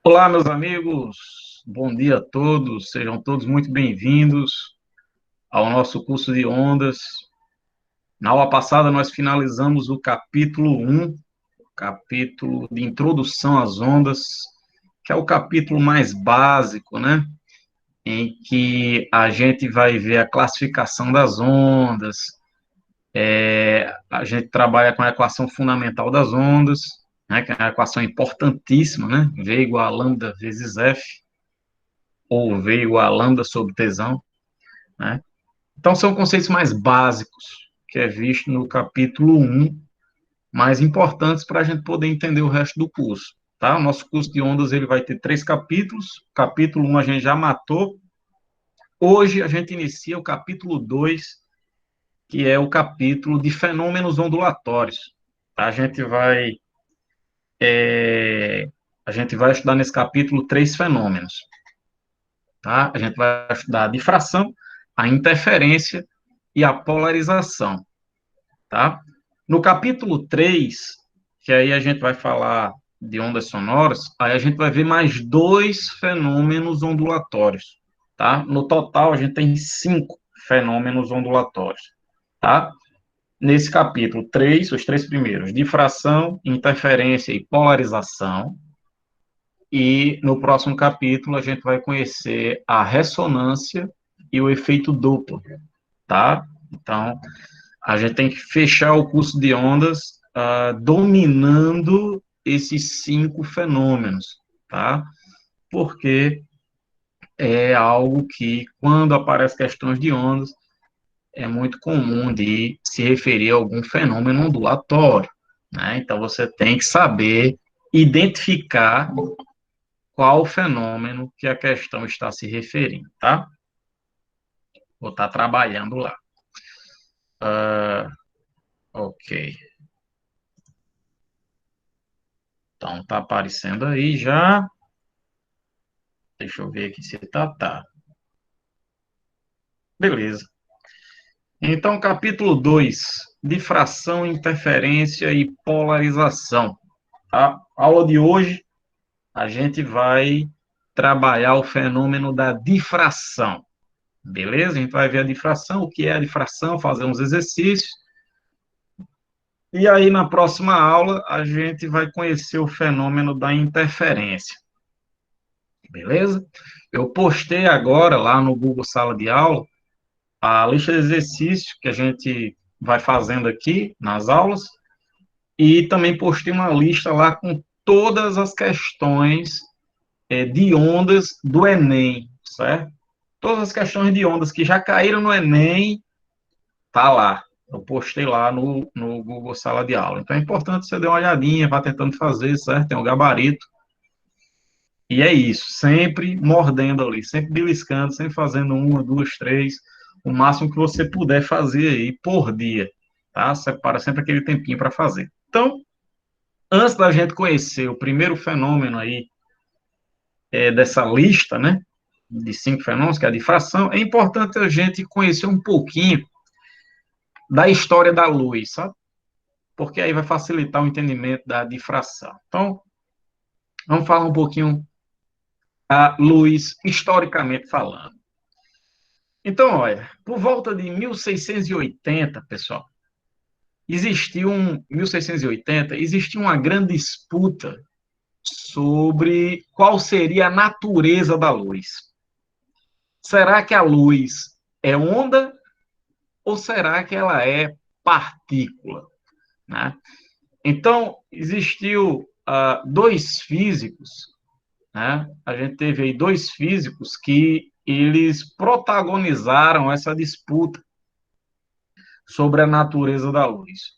Olá, meus amigos, bom dia a todos, sejam todos muito bem-vindos ao nosso curso de ondas. Na aula passada, nós finalizamos o capítulo 1, capítulo de introdução às ondas, que é o capítulo mais básico, né? Em que a gente vai ver a classificação das ondas, a gente trabalha com a equação fundamental das ondas, né? Que é uma equação importantíssima, né? V igual a lambda vezes F, ou V igual a lambda sobre tesão, né? Então, são conceitos mais básicos, que é visto no capítulo 1, mais importantes para a gente poder entender o resto do curso, tá? O nosso curso de ondas, ele vai ter 3 capítulos. Capítulo 1 a gente já matou. Hoje a gente inicia o capítulo 2, que é o capítulo de fenômenos ondulatórios. A gente vai, a gente vai estudar nesse capítulo 3 fenômenos, tá? A gente vai estudar a difração, a interferência e a polarização, tá? No capítulo 3, que aí a gente vai falar de ondas sonoras, aí a gente vai ver mais 2 fenômenos ondulatórios, tá? No total, a gente tem 5 fenômenos ondulatórios, tá? Nesse capítulo 3, os 3 primeiros, difração, interferência e polarização, e no próximo capítulo a gente vai conhecer a ressonância e o efeito Doppler, tá? Então, a gente tem que fechar o curso de ondas dominando esses 5 fenômenos, tá? Porque é algo que, quando aparecem questões de ondas, é muito comum de se referir a algum fenômeno ondulatório, né? Então, você tem que saber identificar qual fenômeno que a questão está se referindo, tá? Vou estar trabalhando lá. Ok. Então, tá aparecendo aí já. Deixa eu ver aqui se tá. Beleza. Então, capítulo 2, difração, interferência e polarização. A aula de hoje, a gente vai trabalhar o fenômeno da difração. Beleza? A gente vai ver a difração, o que é a difração, fazer uns exercícios. E aí, na próxima aula, a gente vai conhecer o fenômeno da interferência. Beleza? Eu postei agora lá no Google Sala de Aula a lista de exercícios que a gente vai fazendo aqui nas aulas, e também postei uma lista lá com todas as questões de ondas do Enem, certo? Todas as questões de ondas que já caíram no Enem, tá lá. Eu postei lá no Google Sala de Aula. Então é importante você dar uma olhadinha, vá tentando fazer, certo? Tem um gabarito. E é isso, sempre mordendo ali, sempre beliscando, sempre fazendo 1, 2, 3, o máximo que você puder fazer aí por dia, tá? Separa sempre aquele tempinho para fazer. Então, antes da gente conhecer o primeiro fenômeno aí dessa lista, né, de 5 fenômenos, que é a difração, é importante a gente conhecer um pouquinho da história da luz, sabe? Porque aí vai facilitar o entendimento da difração. Então, vamos falar um pouquinho da luz historicamente falando. Então, olha, por volta de 1680, pessoal, 1680, existia uma grande disputa sobre qual seria a natureza da luz. Será que a luz é onda ou será que ela é partícula, né? Então, existiu 2 físicos, né? A gente teve aí 2 físicos que eles protagonizaram essa disputa sobre a natureza da luz.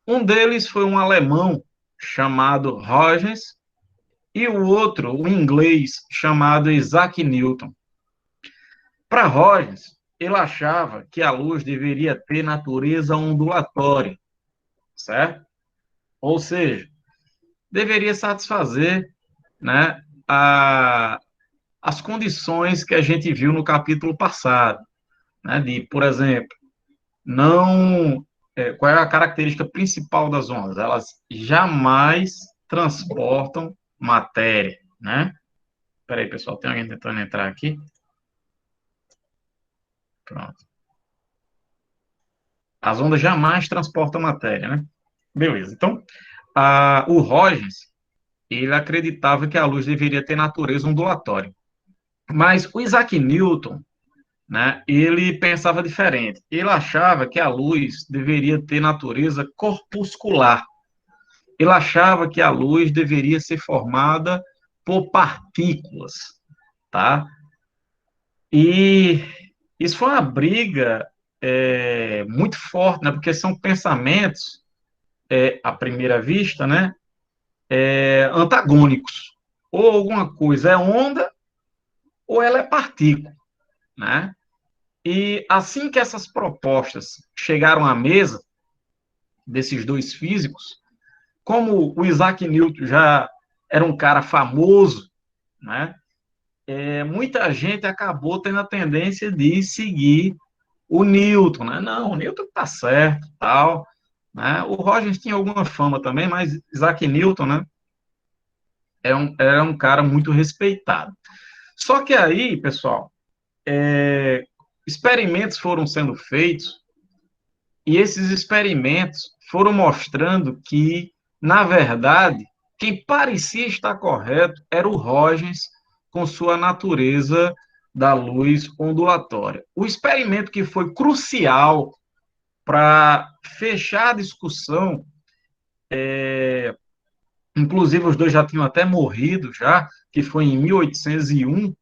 Um deles foi um alemão chamado Huygens e o outro, um inglês chamado Isaac Newton. Para Huygens, ele achava que a luz deveria ter natureza ondulatória, certo? Ou seja, deveria satisfazer, né, as condições que a gente viu no capítulo passado, né, de, por exemplo, não qual é a característica principal das ondas? Elas jamais transportam matéria, né? Espera aí, pessoal, tem alguém tentando entrar aqui? Pronto. As ondas jamais transportam matéria, né? Beleza. Então, o Huygens, ele acreditava que a luz deveria ter natureza ondulatória. Mas o Isaac Newton, né, ele pensava diferente. Ele achava que a luz deveria ter natureza corpuscular. Ele achava que a luz deveria ser formada por partículas, tá? E isso foi uma briga muito forte, né? Porque são pensamentos, à primeira vista, né? Antagônicos. Ou alguma coisa é onda, ou ela é partícula, né? E assim que essas propostas chegaram à mesa desses dois físicos, como o Isaac Newton já era um cara famoso, né? Muita gente acabou tendo a tendência de seguir o Newton, né? Não, o Newton está certo, tal, né? O Rogers tinha alguma fama também, mas Isaac Newton, né? Era um cara muito respeitado. Só que aí, pessoal, experimentos foram sendo feitos e esses experimentos foram mostrando que, na verdade, quem parecia estar correto era o Huygens com sua natureza da luz ondulatória. O experimento que foi crucial para fechar a discussão, inclusive os dois já tinham até morrido já, que foi em 1801,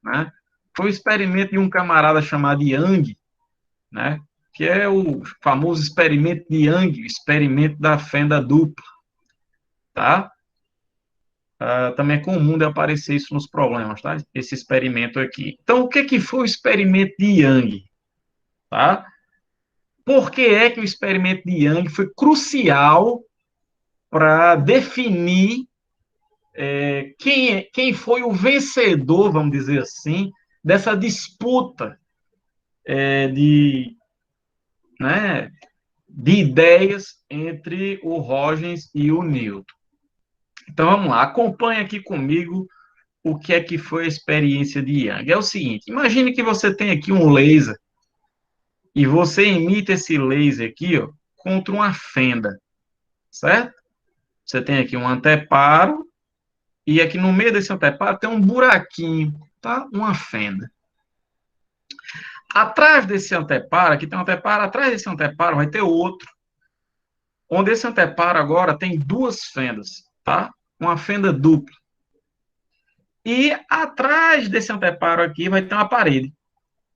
né? Foi o experimento de um camarada chamado Young, né? Que é o famoso experimento de Young, o experimento da fenda dupla, tá? Também é comum de aparecer isso nos problemas, tá? Esse experimento aqui. Então, o que foi o experimento de Young, tá? Por que é que o experimento de Young foi crucial para definir quem foi o vencedor, vamos dizer assim, dessa disputa de, né, de ideias entre o Huygens e o Newton. Então vamos lá, acompanhe aqui comigo o que é que foi a experiência de Young. É o seguinte, imagine que você tem aqui um laser e você emite esse laser aqui, ó, contra uma fenda, certo? Você tem aqui um anteparo e aqui no meio desse anteparo tem um buraquinho, tá? Uma fenda. Atrás desse anteparo, aqui tem um anteparo, atrás desse anteparo vai ter outro, onde esse anteparo agora tem duas fendas, tá? Uma fenda dupla. E atrás desse anteparo aqui vai ter uma parede,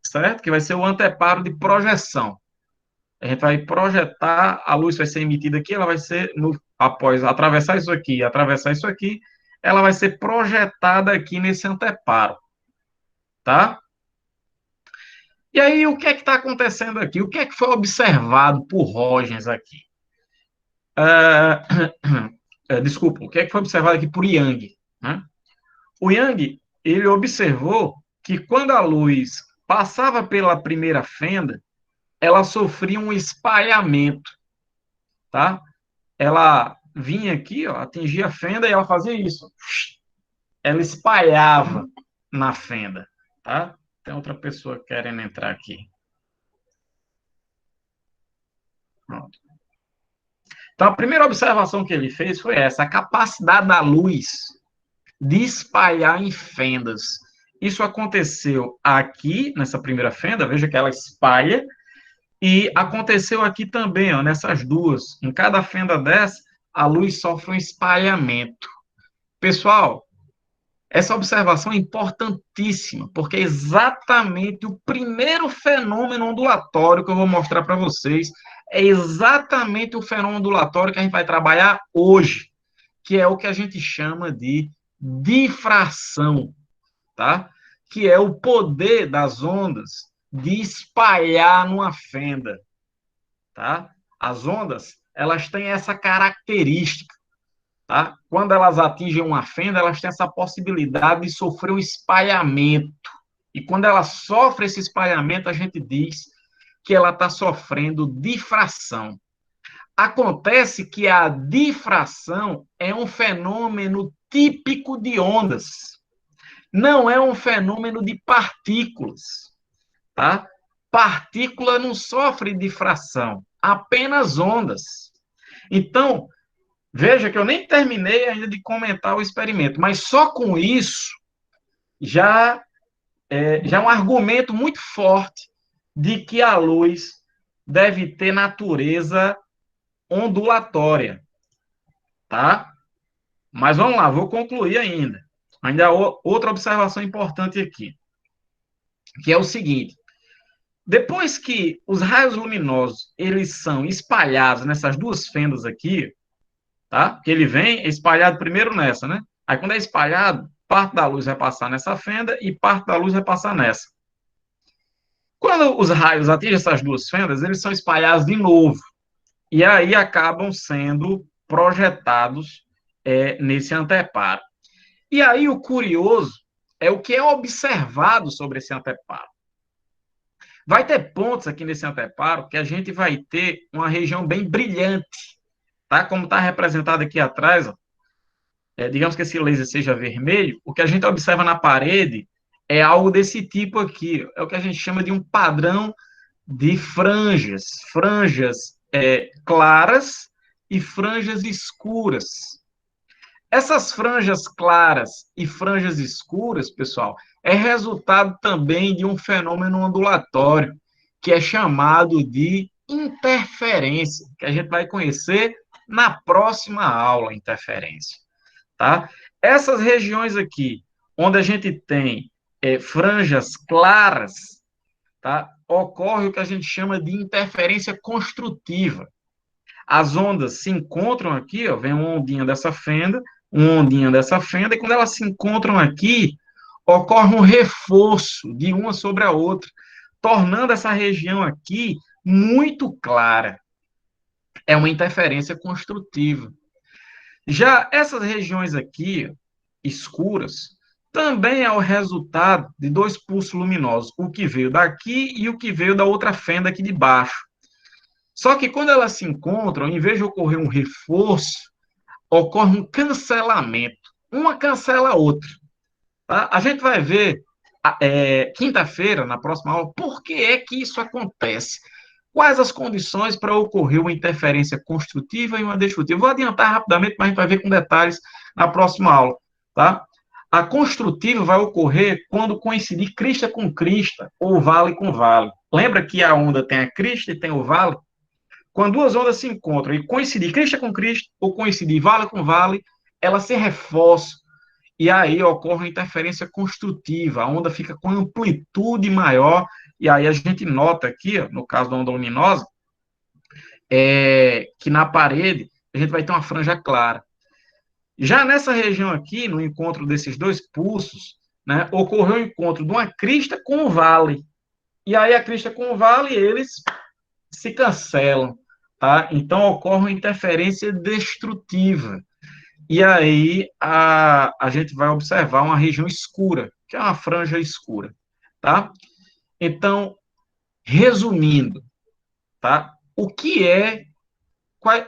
certo? Que vai ser o anteparo de projeção. A gente vai projetar, a luz vai ser emitida aqui, ela vai ser, após atravessar isso aqui, ela vai ser projetada aqui nesse anteparo, tá? E aí, o que é que está acontecendo aqui? O que é que foi observado por Huygens aqui? Desculpa, o que é que foi observado aqui por Young, né? O Young, ele observou que quando a luz passava pela primeira fenda, ela sofria um espalhamento, tá? Ela vinha aqui, ó, atingia a fenda e ela fazia isso. Ela espalhava na fenda, tá? Tem outra pessoa querendo entrar aqui. Pronto. Então, a primeira observação que ele fez foi essa, a capacidade da luz de espalhar em fendas. Isso aconteceu aqui, nessa primeira fenda, veja que ela espalha, e aconteceu aqui também, ó, nessas duas. Em cada fenda dessa, a luz sofre um espalhamento. Pessoal, essa observação é importantíssima, porque é exatamente o primeiro fenômeno ondulatório que eu vou mostrar para vocês. É exatamente o fenômeno ondulatório que a gente vai trabalhar hoje, que é o que a gente chama de difração, tá? Que é o poder das ondas de espalhar numa fenda, tá? As ondas, elas têm essa característica, tá? Quando elas atingem uma fenda, elas têm essa possibilidade de sofrer um espalhamento. E quando ela sofre esse espalhamento, a gente diz que ela está sofrendo difração. Acontece que a difração é um fenômeno típico de ondas, não é um fenômeno de partículas, tá? Partícula não sofre difração, apenas ondas. Então, veja que eu nem terminei ainda de comentar o experimento, mas só com isso já é um argumento muito forte de que a luz deve ter natureza ondulatória, tá? Mas vamos lá, vou concluir ainda. Ainda há outra observação importante aqui, que é o seguinte: depois que os raios luminosos eles são espalhados nessas duas fendas aqui, tá? Que ele vem espalhado primeiro nessa, né? Aí quando é espalhado, parte da luz vai passar nessa fenda e parte da luz vai passar nessa. Quando os raios atingem essas duas fendas, eles são espalhados de novo e aí acabam sendo projetados nesse anteparo. E aí o curioso é o que é observado sobre esse anteparo. Vai ter pontos aqui nesse anteparo que a gente vai ter uma região bem brilhante, tá? Como está representado aqui atrás, ó, digamos que esse laser seja vermelho, o que a gente observa na parede é algo desse tipo aqui, é o que a gente chama de um padrão de franjas, claras e franjas escuras. Essas franjas claras e franjas escuras, pessoal, é resultado também de um fenômeno ondulatório, que é chamado de interferência, que a gente vai conhecer na próxima aula, interferência, tá? Essas regiões aqui, onde a gente tem franjas claras, tá? Ocorre o que a gente chama de interferência construtiva. As ondas se encontram aqui, ó, vem uma ondinha dessa fenda, e quando elas se encontram aqui, ocorre um reforço de uma sobre a outra, tornando essa região aqui muito clara. É uma interferência construtiva. Já essas regiões aqui, escuras, também é o resultado de dois pulsos luminosos, o que veio daqui e o que veio da outra fenda aqui de baixo. Só que quando elas se encontram, em vez de ocorrer um reforço, ocorre um cancelamento. Uma cancela a outra. Tá? A gente vai ver quinta-feira, na próxima aula, por que é que isso acontece. Quais as condições para ocorrer uma interferência construtiva e uma destrutiva? Vou adiantar rapidamente, mas a gente vai ver com detalhes na próxima aula. Tá? A construtiva vai ocorrer quando coincidir crista com crista ou vale com vale. Lembra que a onda tem a crista e tem o vale? Quando duas ondas se encontram e coincidir crista com crista ou coincidir vale com vale, elas se reforçam e aí ocorre uma interferência construtiva, a onda fica com amplitude maior, e aí a gente nota aqui, ó, no caso da onda luminosa, que na parede a gente vai ter uma franja clara. Já nessa região aqui, no encontro desses dois pulsos, né, ocorreu o encontro de uma crista com o vale, e aí a crista com o vale, eles se cancelam, tá? Então ocorre uma interferência destrutiva. E aí a gente vai observar uma região escura, que é uma franja escura, tá? Então, resumindo, tá?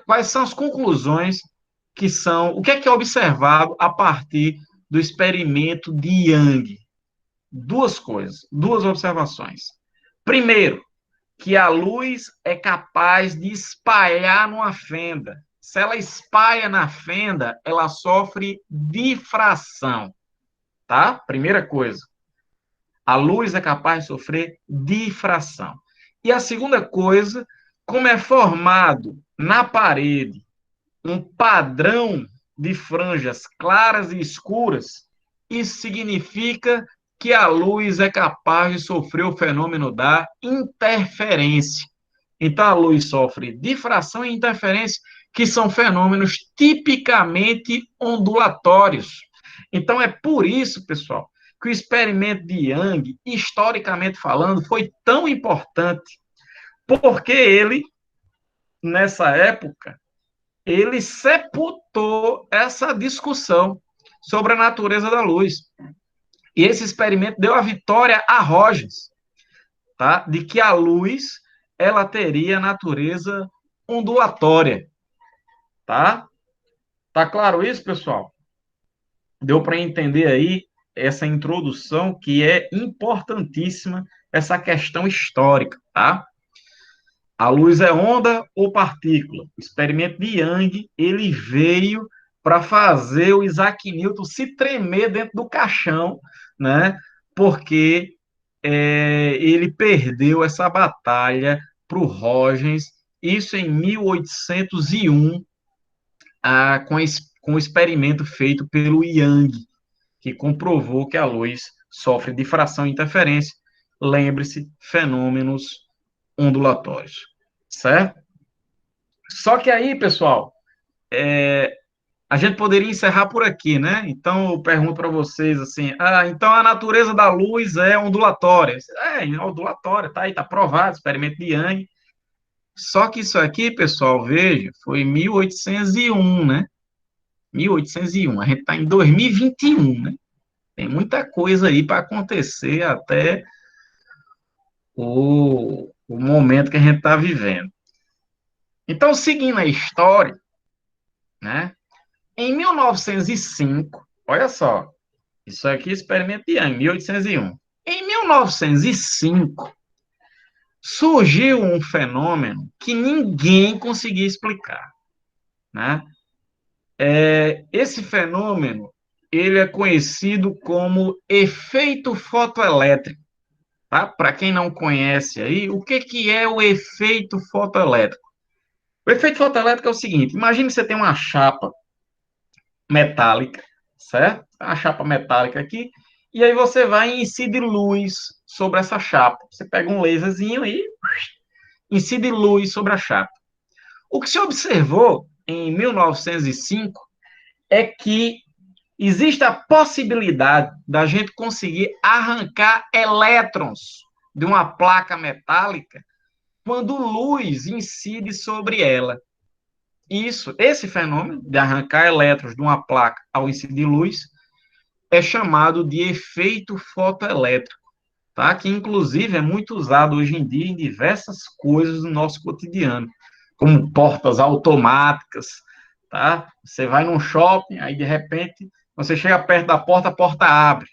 Quais são as conclusões o que é observado a partir do experimento de Young? Duas coisas, duas observações. Primeiro, que a luz é capaz de espalhar numa fenda. Se ela espalha na fenda, ela sofre difração, tá? Primeira coisa. A luz é capaz de sofrer difração. E a segunda coisa, como é formado na parede um padrão de franjas claras e escuras, isso significa que a luz é capaz de sofrer o fenômeno da interferência. Então, a luz sofre difração e interferência, que são fenômenos tipicamente ondulatórios. Então, é por isso, pessoal, que o experimento de Young, historicamente falando, foi tão importante, porque ele, nessa época, ele sepultou essa discussão sobre a natureza da luz. E esse experimento deu a vitória a Rogers, tá? De que a luz ela teria natureza ondulatória, tá? Tá claro isso, pessoal? Deu para entender aí essa introdução que é importantíssima, essa questão histórica, tá? A luz é onda ou partícula? O experimento de Young, ele veio para fazer o Isaac Newton se tremer dentro do caixão, né? Porque ele perdeu essa batalha para o Huygens, isso em 1801, com o experimento feito pelo Young, que comprovou que a luz sofre difração e interferência. Lembre-se, fenômenos ondulatórios, certo? Só que aí, pessoal, a gente poderia encerrar por aqui, né? Então, eu pergunto para vocês assim: então a natureza da luz é ondulatória. É ondulatória, tá aí, tá provado, experimento de Young. Só que isso aqui, pessoal, veja, foi em 1801, né? 1801. A gente está em 2021, né? Tem muita coisa aí para acontecer até o momento que a gente está vivendo. Então, seguindo a história, né? Em 1905, olha só, isso aqui é experimento de Young, 1801. Em 1905, surgiu um fenômeno que ninguém conseguia explicar, né? Esse fenômeno, ele é conhecido como efeito fotoelétrico, tá? Para quem não conhece aí, o que que é o efeito fotoelétrico? O efeito fotoelétrico é o seguinte: imagine que você tem uma chapa metálica, certo? A chapa metálica aqui, e aí você vai e incide luz sobre essa chapa. Você pega um laserzinho e incide luz sobre a chapa. O que se observou em 1905 é que existe a possibilidade da gente conseguir arrancar elétrons de uma placa metálica quando luz incide sobre ela. Esse fenômeno de arrancar elétrons de uma placa ao incidir luz é chamado de efeito fotoelétrico, tá? Que inclusive é muito usado hoje em dia em diversas coisas do nosso cotidiano, como portas automáticas, tá? Você vai num shopping, aí de repente você chega perto da porta, a porta abre,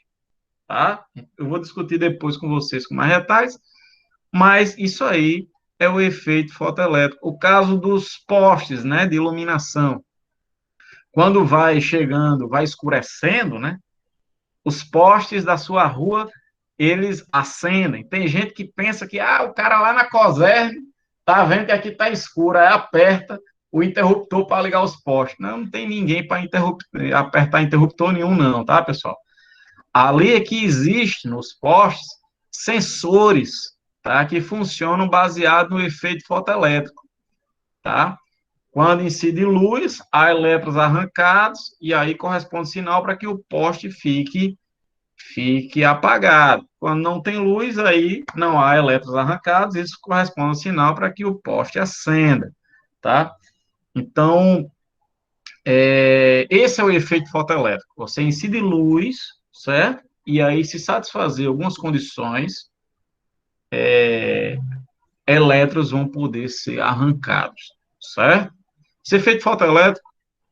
tá? Eu vou discutir depois com vocês com mais detalhes, mas isso aí é o efeito fotoelétrico. O caso dos postes, né, de iluminação. Quando vai chegando, vai escurecendo, né? Os postes da sua rua, eles acendem. Tem gente que pensa que o cara lá na Coserve tá vendo que aqui tá escuro, aí aperta o interruptor para ligar os postes. Não, não tem ninguém para apertar interruptor nenhum, não, tá, pessoal? Ali é que existe nos postes sensores, tá, que funcionam baseado no efeito fotoelétrico, tá? Quando incide luz, há elétrons arrancados e aí corresponde sinal para que o poste fique apagado. Quando não tem luz, aí não há elétrons arrancados, isso corresponde ao sinal para que o poste acenda, tá? Então, esse é o efeito fotoelétrico. Você incide luz, certo? E aí, se satisfazer algumas condições, elétrons vão poder ser arrancados, certo? Esse efeito fotoelétrico,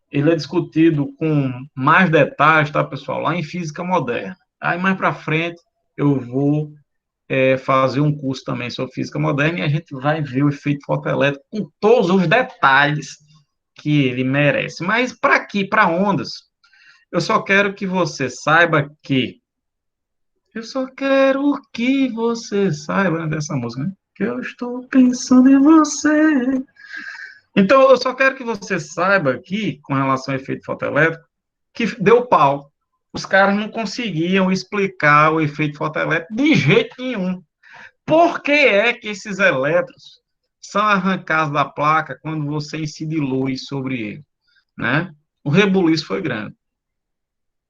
ele é discutido com mais detalhes, tá, pessoal? Lá em física moderna. Aí, mais para frente, eu vou fazer um curso também sobre física moderna e a gente vai ver o efeito fotoelétrico com todos os detalhes que ele merece. Mas para aqui, para ondas, eu só quero que você saiba que. Eu só quero que você saiba dessa música, né? Que eu estou pensando em você. Então, eu só quero que você saiba aqui, com relação ao efeito fotoelétrico, que deu pau. Os caras não conseguiam explicar o efeito fotoelétrico de jeito nenhum. Por que é que esses elétrons são arrancados da placa quando você incide luz sobre ele, né? O rebuliço foi grande.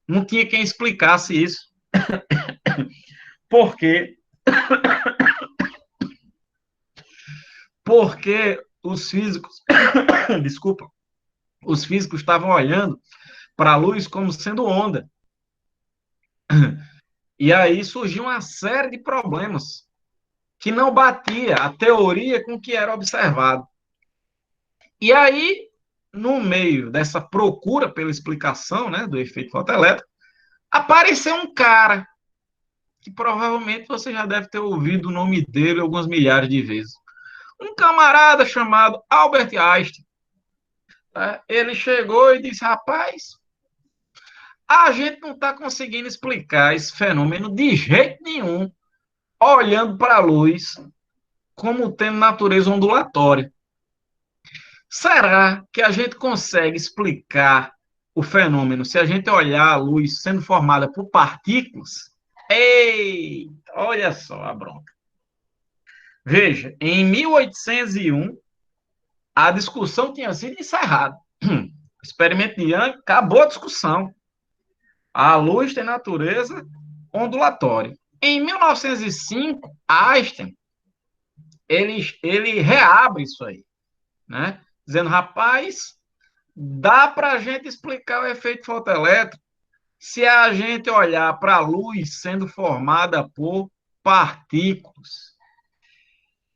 Não tinha quem explicasse isso. Por quê? Porque os físicos, desculpa, os físicos estavam olhando para a luz como sendo onda. E aí surgiu uma série de problemas que não batia a teoria com o que era observado. E aí, no meio dessa procura pela explicação, né, do efeito fotoelétrico, apareceu um cara que provavelmente você já deve ter ouvido o nome dele algumas milhares de vezes. Um camarada chamado Albert Einstein. Né? Ele chegou e disse: rapaz, a gente não está conseguindo explicar esse fenômeno de jeito nenhum, olhando para a luz como tendo natureza ondulatória. Será que a gente consegue explicar o fenômeno se a gente olhar a luz sendo formada por partículas? Ei, olha só a bronca. Veja, em 1801, a discussão tinha sido encerrada. O experimento de Young acabou a discussão. A luz tem natureza ondulatória. Em 1905, Einstein ele reabre isso aí, né? Dizendo, rapaz, dá para a gente explicar o efeito fotoelétrico se a gente olhar para a luz sendo formada por partículas.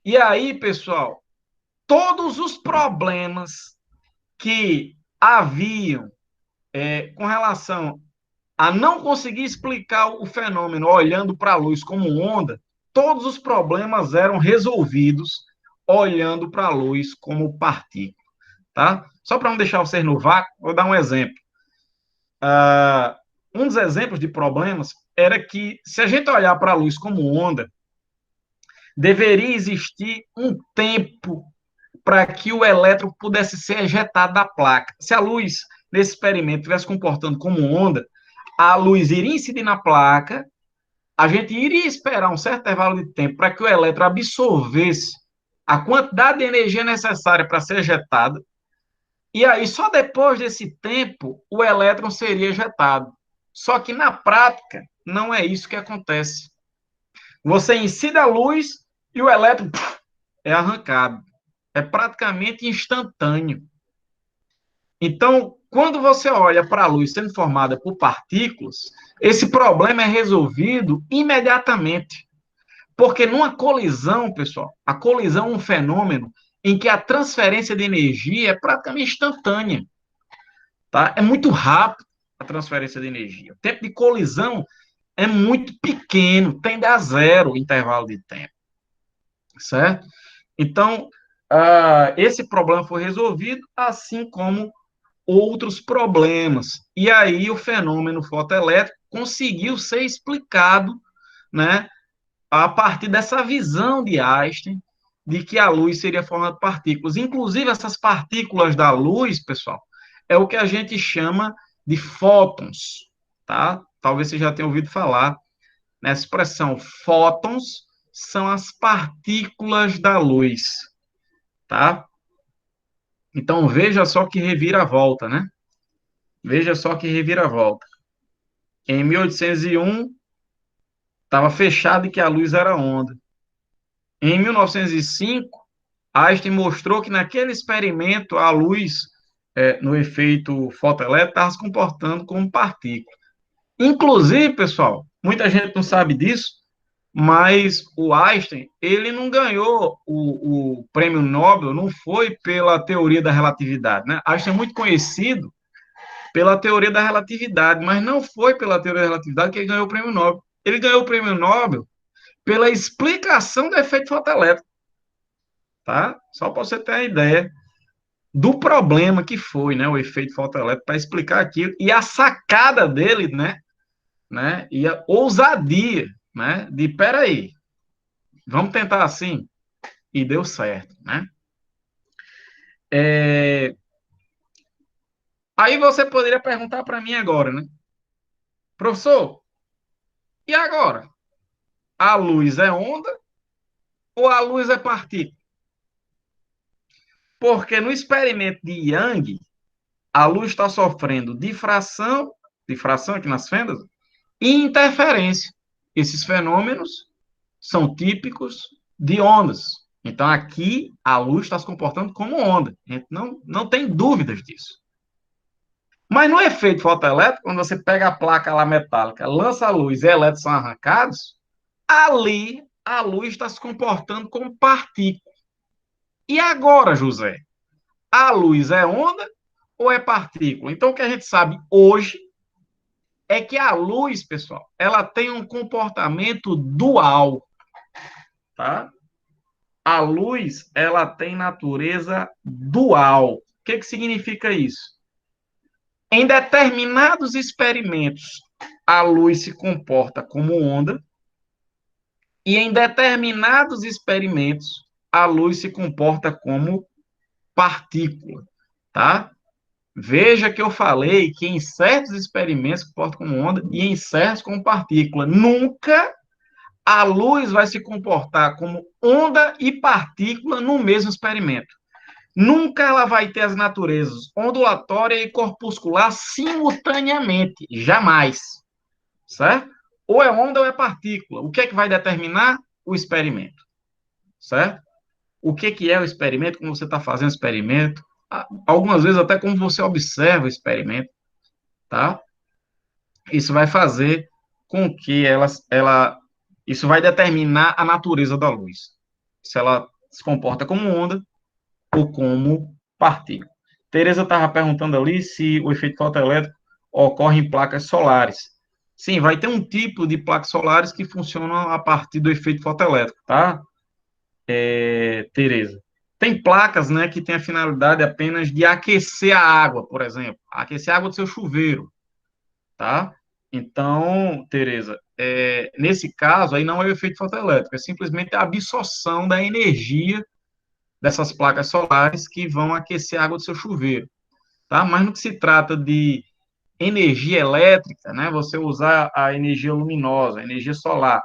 E aí, pessoal, todos os problemas que haviam com relação a não conseguir explicar o fenômeno olhando para a luz como onda, todos os problemas eram resolvidos olhando para a luz como partícula, tá? Só para não deixar vocês no vácuo, vou dar um exemplo. Um dos exemplos de problemas era que, se a gente olhar para a luz como onda, deveria existir um tempo para que o elétron pudesse ser ejetado da placa. Se a luz, nesse experimento, estivesse comportando como onda, a luz iria incidir na placa, a gente iria esperar um certo intervalo de tempo para que o elétron absorvesse a quantidade de energia necessária para ser ejetado, e aí só depois desse tempo o elétron seria ejetado. Só que na prática não é isso que acontece. Você incide a luz e o elétron é arrancado. É praticamente instantâneo. Então, quando você olha para a luz sendo formada por partículas, esse problema é resolvido imediatamente. Porque numa colisão, pessoal, a colisão é um fenômeno em que a transferência de energia é praticamente instantânea. Tá? É muito rápido a transferência de energia. O tempo de colisão é muito pequeno, tende a zero o intervalo de tempo. Certo? Então, esse problema foi resolvido, assim como outros problemas. E aí o fenômeno fotoelétrico conseguiu ser explicado, né, a partir dessa visão de Einstein de que a luz seria formada por partículas. Inclusive, essas partículas da luz, pessoal, é o que a gente chama de fótons, tá? Talvez você já tenha ouvido falar nessa expressão. Fótons são as partículas da luz, tá? Então, veja só que reviravolta, né? Veja só que reviravolta. Em 1801, estava fechado que a luz era onda. Em 1905, Einstein mostrou que naquele experimento a luz, no efeito fotoelétrico, estava se comportando como partícula. Inclusive, pessoal, muita gente não sabe disso, mas o Einstein, ele não ganhou o prêmio Nobel, não foi pela teoria da relatividade, né? Einstein é muito conhecido pela teoria da relatividade, mas não foi pela teoria da relatividade que ele ganhou o prêmio Nobel. Ele ganhou o prêmio Nobel pela explicação do efeito fotoelétrico, tá? Só para você ter a ideia do problema que foi, né, o efeito fotoelétrico, para explicar aquilo, e a sacada dele, né, e a ousadia, né, de, peraí, vamos tentar assim, e deu certo, né? Aí você poderia perguntar para mim agora, né, professor, e agora? A luz é onda ou a luz é partícula? Porque no experimento de Young, a luz está sofrendo difração aqui nas fendas, e interferência. Esses fenômenos são típicos de ondas. Então, aqui, a luz está se comportando como onda. A gente não tem dúvidas disso. Mas no efeito fotoelétrico, quando você pega a placa lá metálica, lança a luz e elétrons são arrancados, ali a luz está se comportando como partícula. E agora, José? A luz é onda ou é partícula? Então, o que a gente sabe hoje é que a luz, pessoal, ela tem um comportamento dual, tá? A luz, ela tem natureza dual. O que significa isso? Em determinados experimentos, a luz se comporta como onda, e em determinados experimentos, a luz se comporta como partícula, tá? Veja que eu falei que em certos experimentos se comporta como onda e em certos como partícula. Nunca a luz vai se comportar como onda e partícula no mesmo experimento. Nunca ela vai ter as naturezas ondulatória e corpuscular simultaneamente. Jamais. Certo? Ou é onda ou é partícula. O que é que vai determinar? O experimento. Certo? O que é o experimento? Como você está fazendo o experimento? Algumas vezes até como você observa o experimento. Tá? Isso vai fazer com que isso vai determinar a natureza da luz. Se ela se comporta como onda ou como partícula. Tereza estava perguntando ali se o efeito fotoelétrico ocorre em placas solares. Sim, vai ter um tipo de placas solares que funcionam a partir do efeito fotoelétrico, tá, Tereza? Tem placas, né, que têm a finalidade apenas de aquecer a água, por exemplo, aquecer a água do seu chuveiro, tá? Então, Tereza, nesse caso aí não é o efeito fotoelétrico, é simplesmente a absorção da energia dessas placas solares que vão aquecer a água do seu chuveiro, tá? Mas no que se trata de energia elétrica, né, você usar a energia luminosa, a energia solar,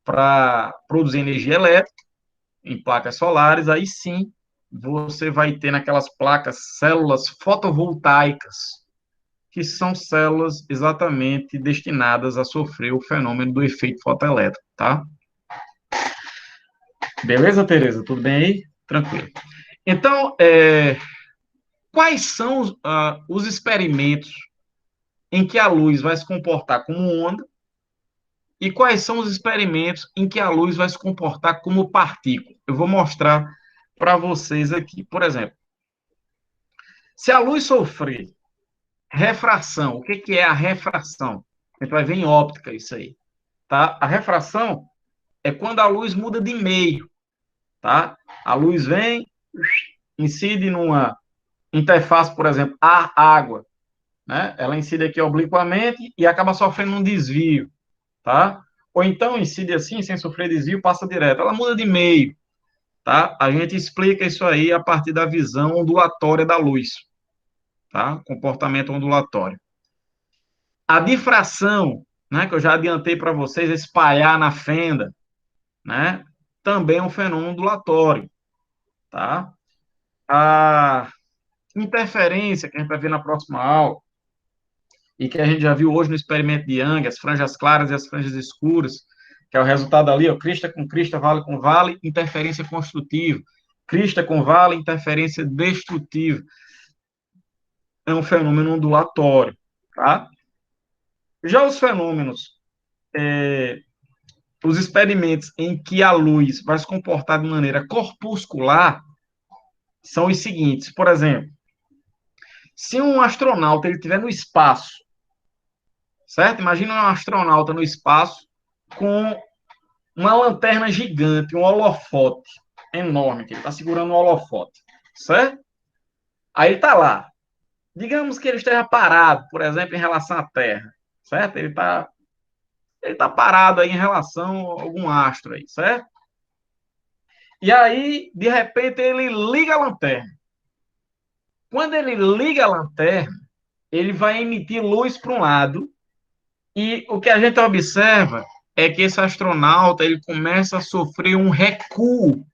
para produzir energia elétrica em placas solares, aí sim você vai ter naquelas placas células fotovoltaicas, que são células exatamente destinadas a sofrer o fenômeno do efeito fotoelétrico, tá? Beleza, Tereza? Tudo bem aí? Tranquilo. Então, quais são os experimentos em que a luz vai se comportar como onda e quais são os experimentos em que a luz vai se comportar como partícula? Eu vou mostrar para vocês aqui. Por exemplo, se a luz sofrer refração, o que é a refração? A gente vai ver em óptica isso aí, tá? A refração é quando a luz muda de meio, tá? A luz vem, incide numa interface, por exemplo, ar-água, né? Ela incide aqui obliquamente e acaba sofrendo um desvio, tá? Ou então incide assim, sem sofrer desvio, passa direto. Ela muda de meio, tá? A gente explica isso aí a partir da visão ondulatória da luz, tá? Comportamento ondulatório. A difração, né, que eu já adiantei para vocês, espalhar na fenda, né? Também é um fenômeno ondulatório, tá? A interferência, que a gente vai ver na próxima aula, e que a gente já viu hoje no experimento de Young, as franjas claras e as franjas escuras, que é o resultado ali, ó, crista com crista, vale com vale, interferência construtiva. Crista com vale, interferência destrutiva. É um fenômeno ondulatório, tá? Já os fenômenos, os experimentos em que a luz vai se comportar de maneira corpuscular são os seguintes. Por exemplo, se um astronauta ele estiver no espaço, certo? Imagina um astronauta no espaço com uma lanterna gigante, um holofote enorme, que ele está segurando um holofote, certo? Aí ele está lá. Digamos que ele esteja parado, por exemplo, em relação à Terra, certo? Ele tá parado aí em relação a algum astro aí, certo? E aí, de repente, ele liga a lanterna. Quando ele liga a lanterna, ele vai emitir luz para um lado e o que a gente observa é que esse astronauta ele começa a sofrer um recuo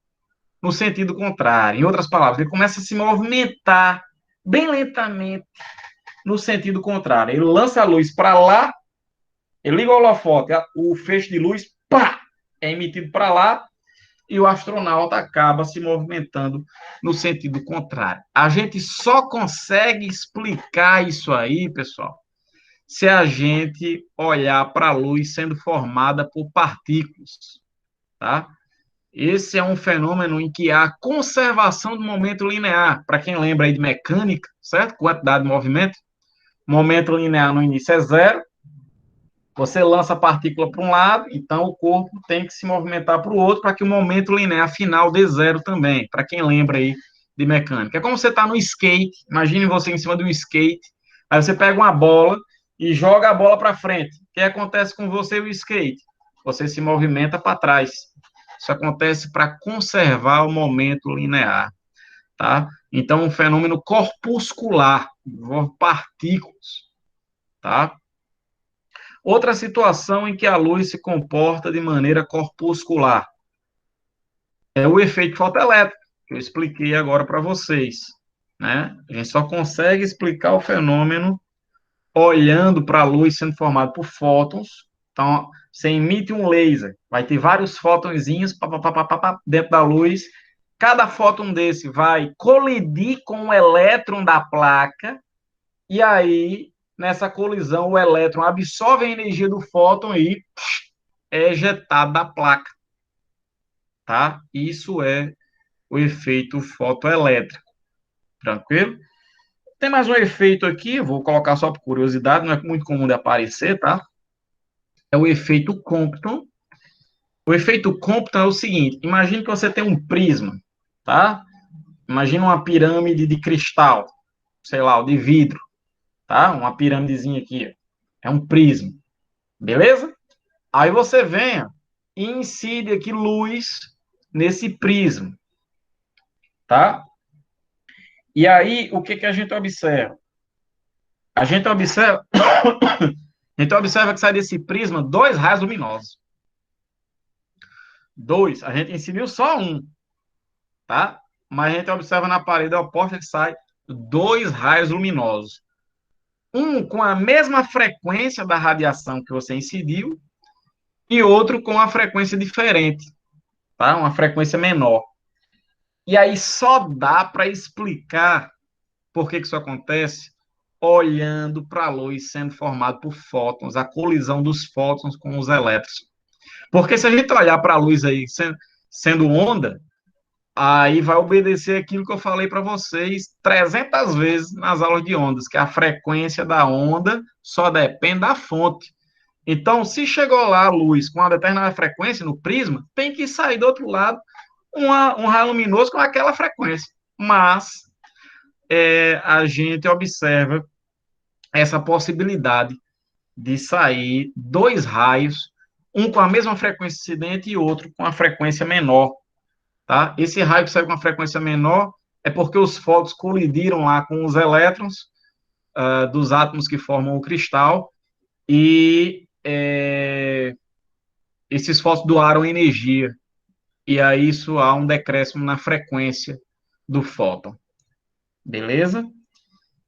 no sentido contrário. Em outras palavras, ele começa a se movimentar bem lentamente no sentido contrário. Ele lança a luz para lá, ele liga o holofote, o feixe de luz, pá, é emitido para lá e o astronauta acaba se movimentando no sentido contrário. A gente só consegue explicar isso aí, pessoal, se a gente olhar para a luz sendo formada por partículas, tá? Esse é um fenômeno em que há conservação do momento linear. Para quem lembra aí de mecânica, certo? Quantidade de movimento. Momento linear no início é zero. Você lança a partícula para um lado, então o corpo tem que se movimentar para o outro para que o momento linear final dê zero também. Para quem lembra aí de mecânica. É como você está no skate. Imagine você em cima de um skate. Aí você pega uma bola e joga a bola para frente. O que acontece com você e o skate? Você se movimenta para trás. Isso acontece para conservar o momento linear, tá? Então, um fenômeno corpuscular, envolve partículas, tá? Outra situação em que a luz se comporta de maneira corpuscular é o efeito fotoelétrico, que eu expliquei agora para vocês, né? A gente só consegue explicar o fenômeno olhando para a luz sendo formada por fótons. Então, você emite um laser, vai ter vários fótonzinhos dentro da luz. Cada fóton desse vai colidir com o elétron da placa, e aí, nessa colisão, o elétron absorve a energia do fóton e é ejetado da placa, tá? Isso é o efeito fotoelétrico, tranquilo? Tem mais um efeito aqui, vou colocar só por curiosidade, não é muito comum de aparecer, tá? É o efeito Compton. O efeito Compton é o seguinte: imagine que você tem um prisma, tá? Imagina uma pirâmide de cristal, sei lá, de vidro, tá? Uma pirâmidezinha aqui, é um prisma, beleza? Aí você vem e incide aqui luz nesse prisma, tá? E aí, o que que a gente observa? A gente observa, a gente observa que sai desse prisma dois raios luminosos. Dois, a gente incidiu só um, tá? Mas a gente observa na parede oposta que sai dois raios luminosos. Um com a mesma frequência da radiação que você incidiu e outro com uma frequência diferente, tá? Uma frequência menor. E aí só dá para explicar por que isso acontece olhando para a luz sendo formada por fótons, a colisão dos fótons com os elétrons. Porque se a gente olhar para a luz aí sendo onda, aí vai obedecer aquilo que eu falei para vocês 300 vezes nas aulas de ondas, que a frequência da onda só depende da fonte. Então, se chegou lá a luz com uma determinada frequência no prisma, tem que sair do outro lado um raio luminoso com aquela frequência. Mas a gente observa essa possibilidade de sair dois raios, um com a mesma frequência incidente e outro com a frequência menor. Tá? Esse raio que sai com uma frequência menor é porque os fótons colidiram lá com os elétrons dos átomos que formam o cristal e esses fótons doaram energia. E aí isso há um decréscimo na frequência do fóton. Beleza?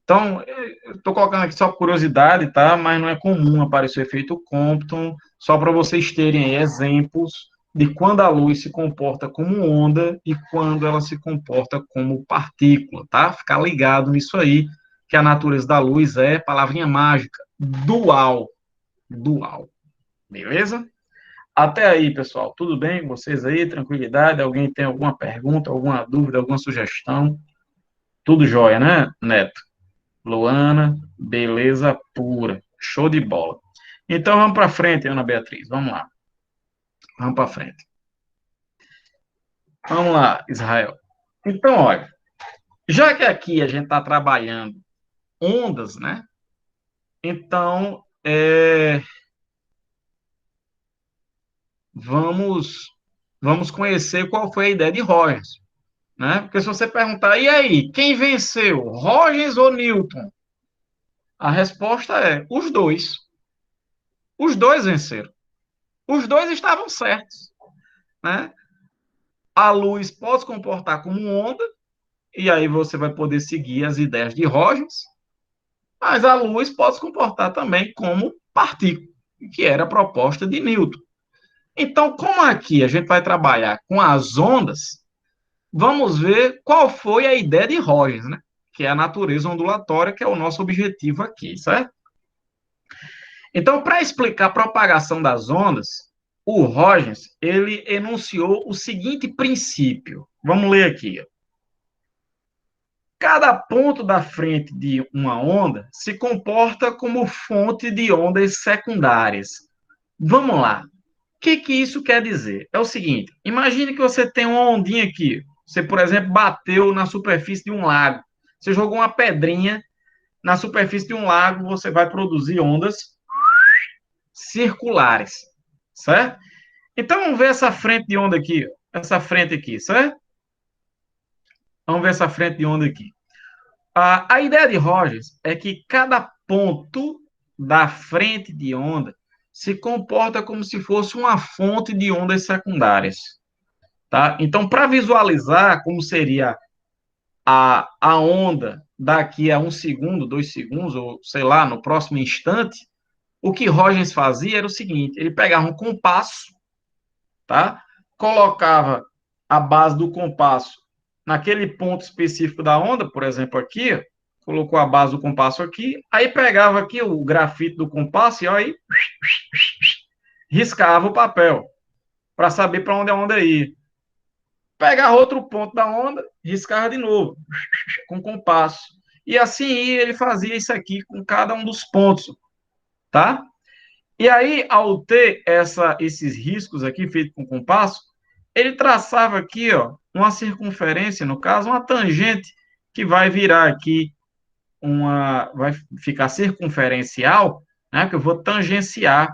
Então, eu estou colocando aqui só por curiosidade, tá? Mas não é comum aparecer o efeito Compton, só para vocês terem exemplos de quando a luz se comporta como onda e quando ela se comporta como partícula, tá? Ficar ligado nisso aí, que a natureza da luz é, palavrinha mágica, dual. Dual. Beleza? Até aí, pessoal. Tudo bem com vocês aí? Tranquilidade? Alguém tem alguma pergunta, alguma dúvida, alguma sugestão? Tudo jóia, né, Neto? Luana, beleza pura. Show de bola. Então vamos para frente, Ana Beatriz. Vamos lá. Vamos para frente. Vamos lá, Israel. Então, olha, já que aqui a gente está trabalhando ondas, né? Então, vamos conhecer qual foi a ideia de Huygens, né? Porque se você perguntar, e aí, quem venceu, Huygens ou Newton? A resposta é os dois. Os dois venceram. Os dois estavam certos, né? A luz pode se comportar como onda, e aí você vai poder seguir as ideias de Huygens, mas a luz pode se comportar também como partícula, que era a proposta de Newton. Então, como aqui a gente vai trabalhar com as ondas, vamos ver qual foi a ideia de Huygens, né? Que é a natureza ondulatória, que é o nosso objetivo aqui, certo? Então, para explicar a propagação das ondas, o Huygens, ele enunciou o seguinte princípio. Vamos ler aqui. Cada ponto da frente de uma onda se comporta como fonte de ondas secundárias. Vamos lá. O que isso quer dizer? É o seguinte, imagine que você tem uma ondinha aqui. Você, por exemplo, bateu na superfície de um lago. Você jogou uma pedrinha na superfície de um lago, você vai produzir ondas circulares, certo? Então, vamos ver essa frente de onda aqui, essa frente aqui, certo? Vamos ver essa frente de onda aqui. A ideia de Rogers é que cada ponto da frente de onda se comporta como se fosse uma fonte de ondas secundárias, tá? Então, para visualizar como seria a onda daqui a 1 segundo, 2 segundos, ou sei lá, no próximo instante, o que Rogers fazia era o seguinte: ele pegava um compasso, tá? Colocava a base do compasso naquele ponto específico da onda, por exemplo, aqui, colocou a base do compasso aqui, aí pegava aqui o grafite do compasso e aí riscava o papel para saber para onde a onda ia. Pegava outro ponto da onda, riscava de novo com compasso. E assim ele fazia isso aqui com cada um dos pontos, tá? E aí, ao ter esses riscos aqui feitos com compasso, ele traçava aqui, ó, uma circunferência, no caso, uma tangente que vai virar aqui vai ficar circunferencial, né? Que eu vou tangenciar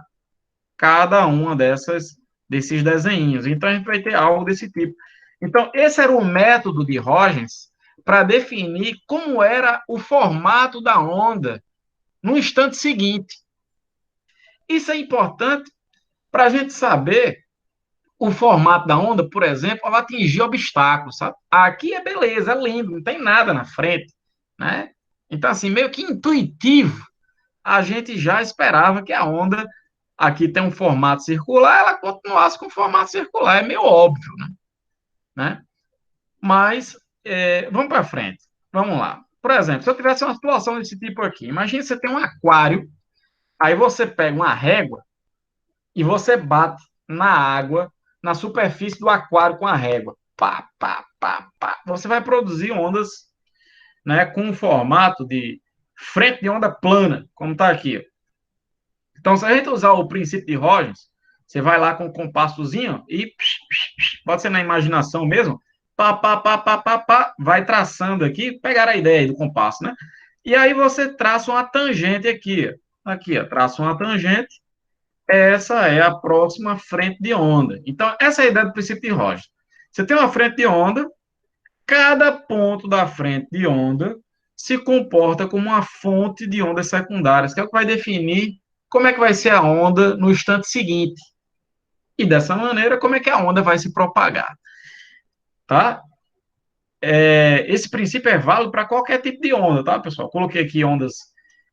cada uma desses desenhos. Então a gente vai ter algo desse tipo. Então esse era o método de Huygens para definir como era o formato da onda no instante seguinte. Isso é importante para a gente saber o formato da onda, por exemplo, ela atingir obstáculos, sabe? Aqui é beleza, é lindo, não tem nada na frente, né? Então, assim, meio que intuitivo, a gente já esperava que a onda aqui tem um formato circular, ela continuasse com formato circular, é meio óbvio, né? Mas, vamos para frente, vamos lá. Por exemplo, se eu tivesse uma situação desse tipo aqui, imagine você tem um aquário, aí você pega uma régua e você bate na água, na superfície do aquário com a régua. Pá, pá, pá, pá. Você vai produzir ondas, né, com um formato de frente de onda plana, como está aqui. Então, se a gente usar o princípio de Huygens, você vai lá com o compassozinho e pode ser na imaginação mesmo, pá, pá, pá, pá, pá, pá, vai traçando aqui, pegar a ideia do compasso, né? E aí você traça uma tangente aqui, aqui, ó, traça uma tangente, essa é a próxima frente de onda. Então, essa é a ideia do princípio de Huygens. Você tem uma frente de onda, cada ponto da frente de onda se comporta como uma fonte de ondas secundárias, que é o que vai definir como é que vai ser a onda no instante seguinte. E dessa maneira, como é que a onda vai se propagar. Tá? Esse princípio é válido para qualquer tipo de onda, tá, pessoal? Coloquei aqui ondas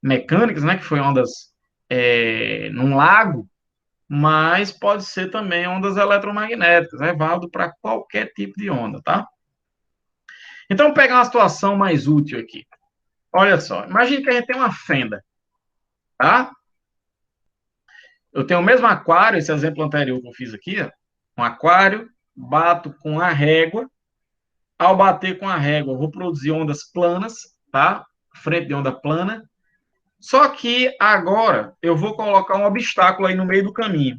mecânicas, né, que foi ondas num lago, mas pode ser também ondas eletromagnéticas, é válido para qualquer tipo de onda, tá? Então, vou pegar uma situação mais útil aqui. Olha só, imagine que a gente tem uma fenda, tá? Eu tenho o mesmo aquário, esse exemplo anterior que eu fiz aqui, ó, um aquário, bato com a régua, ao bater com a régua, eu vou produzir ondas planas, tá? Frente de onda plana. Só que agora eu vou colocar um obstáculo aí no meio do caminho,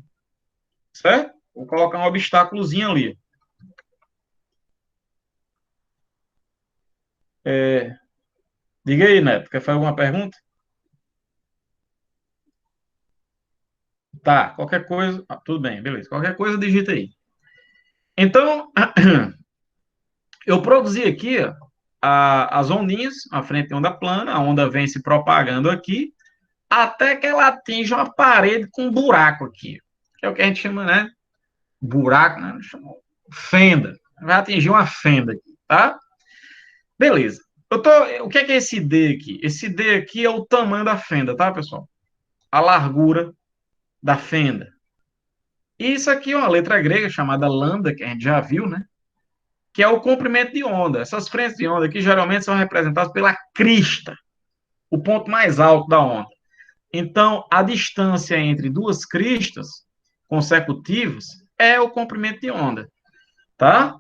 certo? Vou colocar um obstáculozinho ali. Diga aí, Neto, quer fazer alguma pergunta? Tá, qualquer coisa. Tudo bem, beleza. Qualquer coisa, digita aí. Então, eu produzi aqui as ondinhas, a frente de onda plana, a onda vem se propagando aqui, até que ela atinja uma parede com um buraco aqui, que é o que a gente chama, né? Buraco, né? Fenda. Vai atingir uma fenda aqui, tá? Beleza. O que é esse D aqui? Esse D aqui é o tamanho da fenda, tá, pessoal? A largura da fenda. E isso aqui é uma letra grega chamada lambda, que a gente já viu, né? Que é o comprimento de onda. Essas frentes de onda aqui geralmente são representadas pela crista, o ponto mais alto da onda. Então, a distância entre duas cristas consecutivos é o comprimento de onda, tá?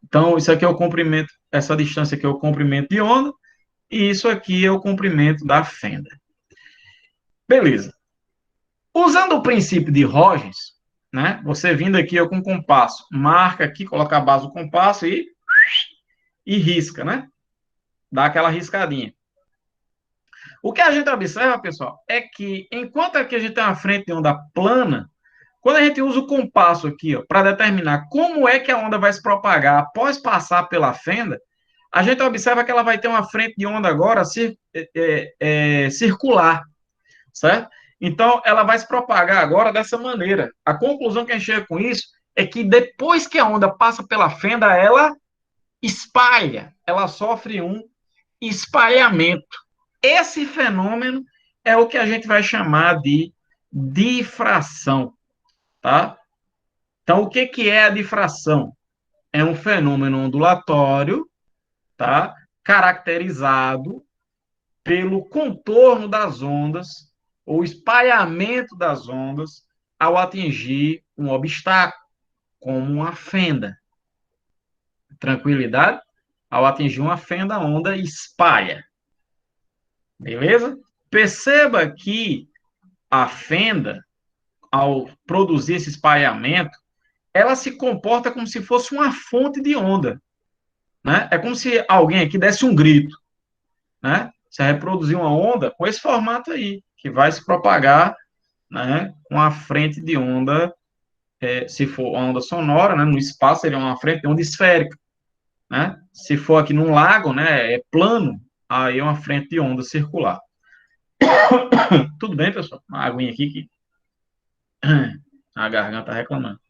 Então, isso aqui é o comprimento, essa distância aqui é o comprimento de onda, e isso aqui é o comprimento da fenda. Beleza. Usando o princípio de Huygens, né? Você vindo aqui ó, com o compasso, marca aqui, coloca a base do compasso e risca, né? Dá aquela riscadinha. O que a gente observa, pessoal, é que enquanto aqui a gente tem uma frente de onda plana, quando a gente usa o compasso aqui para determinar como é que a onda vai se propagar após passar pela fenda, a gente observa que ela vai ter uma frente de onda agora circular, certo? Então, ela vai se propagar agora dessa maneira. A conclusão que a gente chega com isso é que depois que a onda passa pela fenda, ela espalha, ela sofre um espalhamento. Esse fenômeno é o que a gente vai chamar de difração, tá? Então, o que, que é a difração? É um fenômeno ondulatório, tá? Caracterizado pelo contorno das ondas, ou espalhamento das ondas, ao atingir um obstáculo, como uma fenda. Tranquilidade? Ao atingir uma fenda, a onda espalha. Beleza? Perceba que a fenda, ao produzir esse espalhamento, ela se comporta como se fosse uma fonte de onda. Né? É como se alguém aqui desse um grito. Né? Você reproduzir uma onda com esse formato aí, que vai se propagar, né, com a frente de onda, se for uma onda sonora, né, no espaço seria uma frente de onda esférica. Né? Se for aqui num lago, né, é plano, aí é uma frente de onda circular. Tudo bem, pessoal? Uma aguinha aqui que a garganta tá reclamando.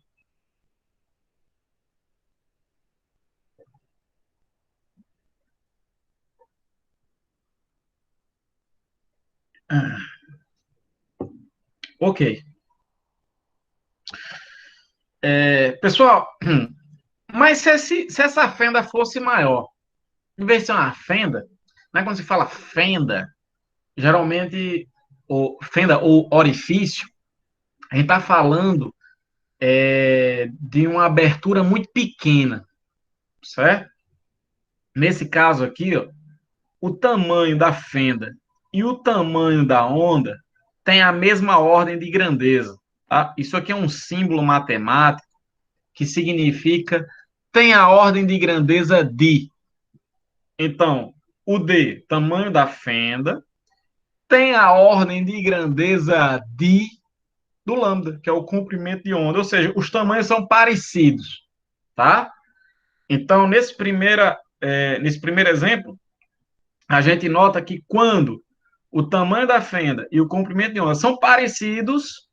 Ok. Pessoal, mas se essa fenda fosse maior, em vez de ser uma fenda, né, quando se fala fenda, geralmente, fenda ou orifício, a gente está falando de uma abertura muito pequena, certo? Nesse caso aqui, ó, o tamanho da fenda e o tamanho da onda têm a mesma ordem de grandeza. Tá? Isso aqui é um símbolo matemático que significa tem a ordem de grandeza de. Então, o D, tamanho da fenda, tem a ordem de grandeza de do lambda, que é o comprimento de onda. Ou seja, os tamanhos são parecidos, tá? Então, nesse primeiro exemplo, a gente nota que quando o tamanho da fenda e o comprimento de onda são parecidos,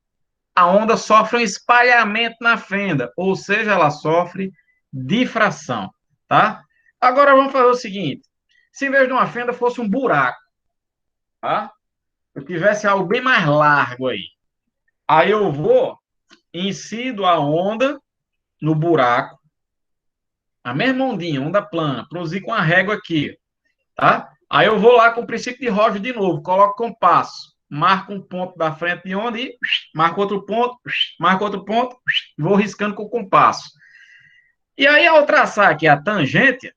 a onda sofre um espalhamento na fenda, ou seja, ela sofre difração, tá? Agora vamos fazer o seguinte: se em vez de uma fenda fosse um buraco, tá? Eu tivesse algo bem mais largo aí eu vou incido a onda no buraco, a mesma ondinha, onda plana, produzir com a régua aqui, tá? Aí eu vou lá com o princípio de Roche de novo, coloco compasso, marco um ponto da frente de onda e marco outro ponto, vou riscando com o compasso. E aí, ao traçar aqui a tangente,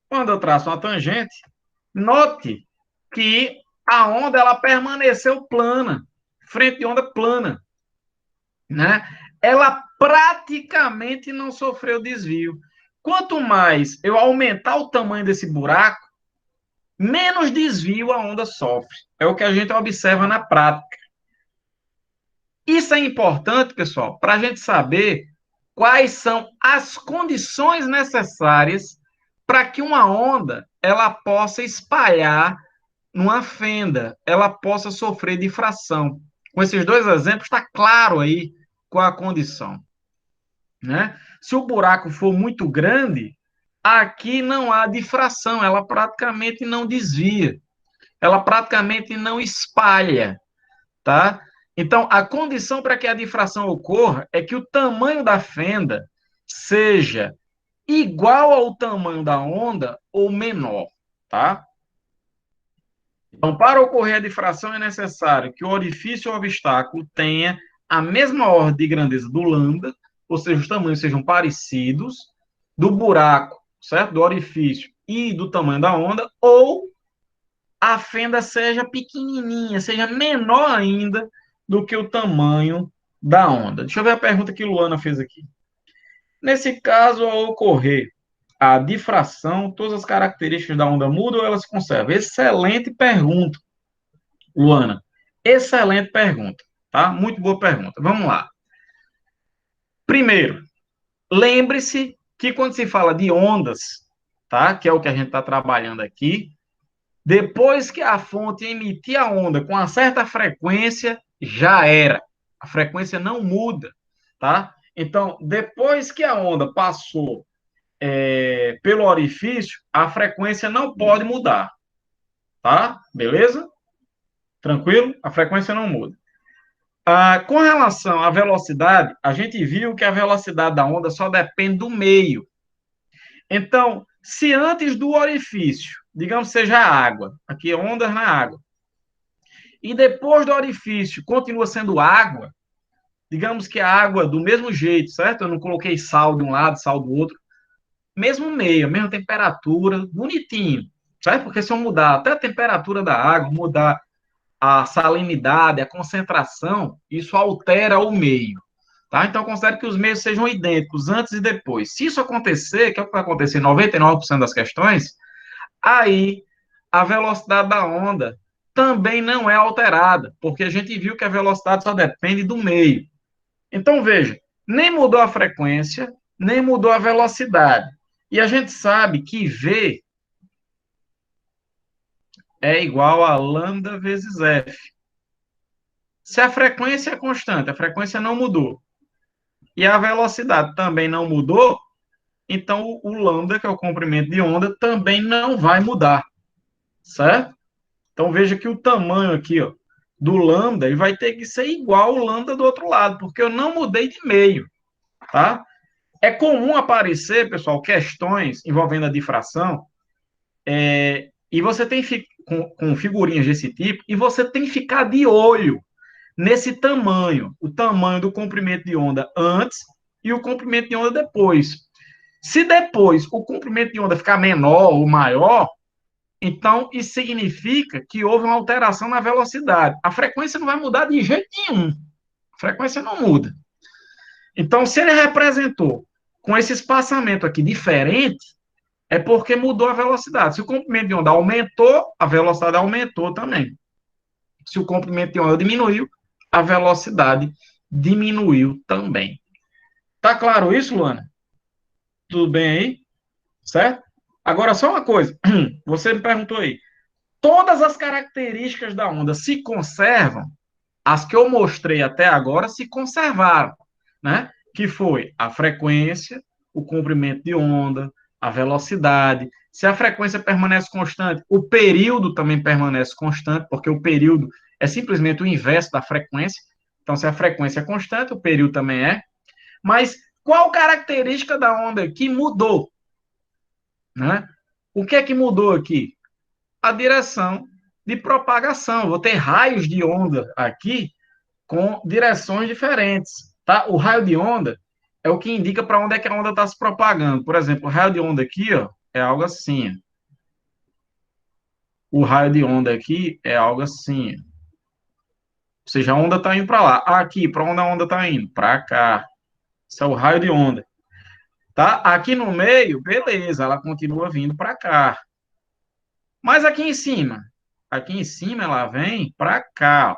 quando eu traço uma tangente, note que a onda ela permaneceu plana, frente de onda plana, né? Ela praticamente não sofreu desvio. Quanto mais eu aumentar o tamanho desse buraco, menos desvio a onda sofre. É o que a gente observa na prática. Isso é importante, pessoal, para a gente saber quais são as condições necessárias para que uma onda ela possa espalhar numa fenda, ela possa sofrer difração. Com esses dois exemplos, está claro aí qual a condição. Né? Se o buraco for muito grande, aqui não há difração, ela praticamente não desvia, ela praticamente não espalha, tá? Então, a condição para que a difração ocorra é que o tamanho da fenda seja igual ao tamanho da onda ou menor, tá? Então, para ocorrer a difração é necessário que o orifício ou obstáculo tenha a mesma ordem de grandeza do lambda, ou seja, os tamanhos sejam parecidos, do buraco, certo? Do orifício e do tamanho da onda, ou a fenda seja pequenininha, seja menor ainda do que o tamanho da onda. Deixa eu ver a pergunta que Luana fez aqui. Nesse caso, ao ocorrer a difração, todas as características da onda mudam ou elas se conservam? Excelente pergunta, Luana. Excelente pergunta, tá? Muito boa pergunta. Vamos lá. Primeiro, lembre-se que quando se fala de ondas, tá? Que é o que a gente está trabalhando aqui, depois que a fonte emitir a onda com uma certa frequência, já era. A frequência não muda, tá? Então, depois que a onda passou pelo orifício, a frequência não pode mudar, tá? Beleza? Tranquilo? A frequência não muda. Com relação à velocidade, a gente viu que a velocidade da onda só depende do meio. Então, se antes do orifício, digamos seja a água, aqui ondas na água, e depois do orifício continua sendo água, digamos que a água do mesmo jeito, certo? Eu não coloquei sal de um lado, sal do outro, mesmo meio, mesma temperatura, bonitinho, certo? Porque se eu mudar até a temperatura da água, mudar a salinidade, a concentração, isso altera o meio. Tá? Então, considere que os meios sejam idênticos antes e depois. Se isso acontecer, que é o que vai acontecer em 99% das questões, aí a velocidade da onda também não é alterada, porque a gente viu que a velocidade só depende do meio. Então, veja, nem mudou a frequência, nem mudou a velocidade. E a gente sabe que V é igual a lambda vezes F. Se a frequência é constante, a frequência não mudou, e a velocidade também não mudou, então o lambda, que é o comprimento de onda, também não vai mudar, certo? Então veja que o tamanho aqui, ó, do lambda, ele vai ter que ser igual ao lambda do outro lado, porque eu não mudei de meio, tá? É comum aparecer, pessoal, questões envolvendo a difração, e você tem com figurinhas desse tipo, e você tem que ficar de olho nesse tamanho, o tamanho do comprimento de onda antes e o comprimento de onda depois. Se depois o comprimento de onda ficar menor ou maior, então isso significa que houve uma alteração na velocidade. A frequência não vai mudar de jeito nenhum. A frequência não muda. Então, se ele representou com esse espaçamento aqui diferente, é porque mudou a velocidade. Se o comprimento de onda aumentou, a velocidade aumentou também. Se o comprimento de onda diminuiu, a velocidade diminuiu também. Tá claro isso, Luana? Tudo bem aí? Certo? Agora, só uma coisa. Você me perguntou aí. Todas as características da onda se conservam? As que eu mostrei até agora se conservaram, né? Que foi a frequência, o comprimento de onda, a velocidade. Se a frequência permanece constante, o período também permanece constante, porque o período é simplesmente o inverso da frequência. Então, se a frequência é constante, o período também é. Mas qual característica da onda que mudou? Né? O que é que mudou aqui? A direção de propagação. Vou ter raios de onda aqui com direções diferentes. Tá? O raio de onda é o que indica para onde é que a onda está se propagando. Por exemplo, o raio de onda aqui, ó, é algo assim. O raio de onda aqui é algo assim. Ou seja, a onda está indo para lá. Aqui, para onde a onda está indo? Para cá. Esse é o raio de onda. Tá? Aqui no meio, beleza, ela continua vindo para cá. Mas aqui em cima ela vem para cá. Ó.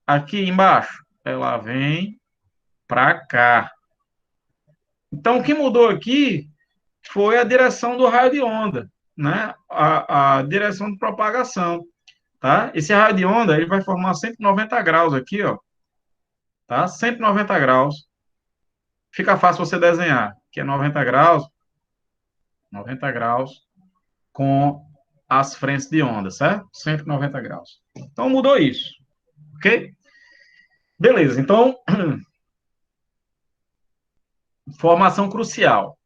Aqui embaixo, ela vem para cá. Então, o que mudou aqui foi a direção do raio de onda, né? A direção de propagação, tá? Esse raio de onda, ele vai formar 190 graus aqui, ó, tá? 190 graus. Fica fácil você desenhar, que é 90 graus com as frentes de onda, certo? 190 graus. Então, mudou isso, ok? Beleza, então, informação crucial.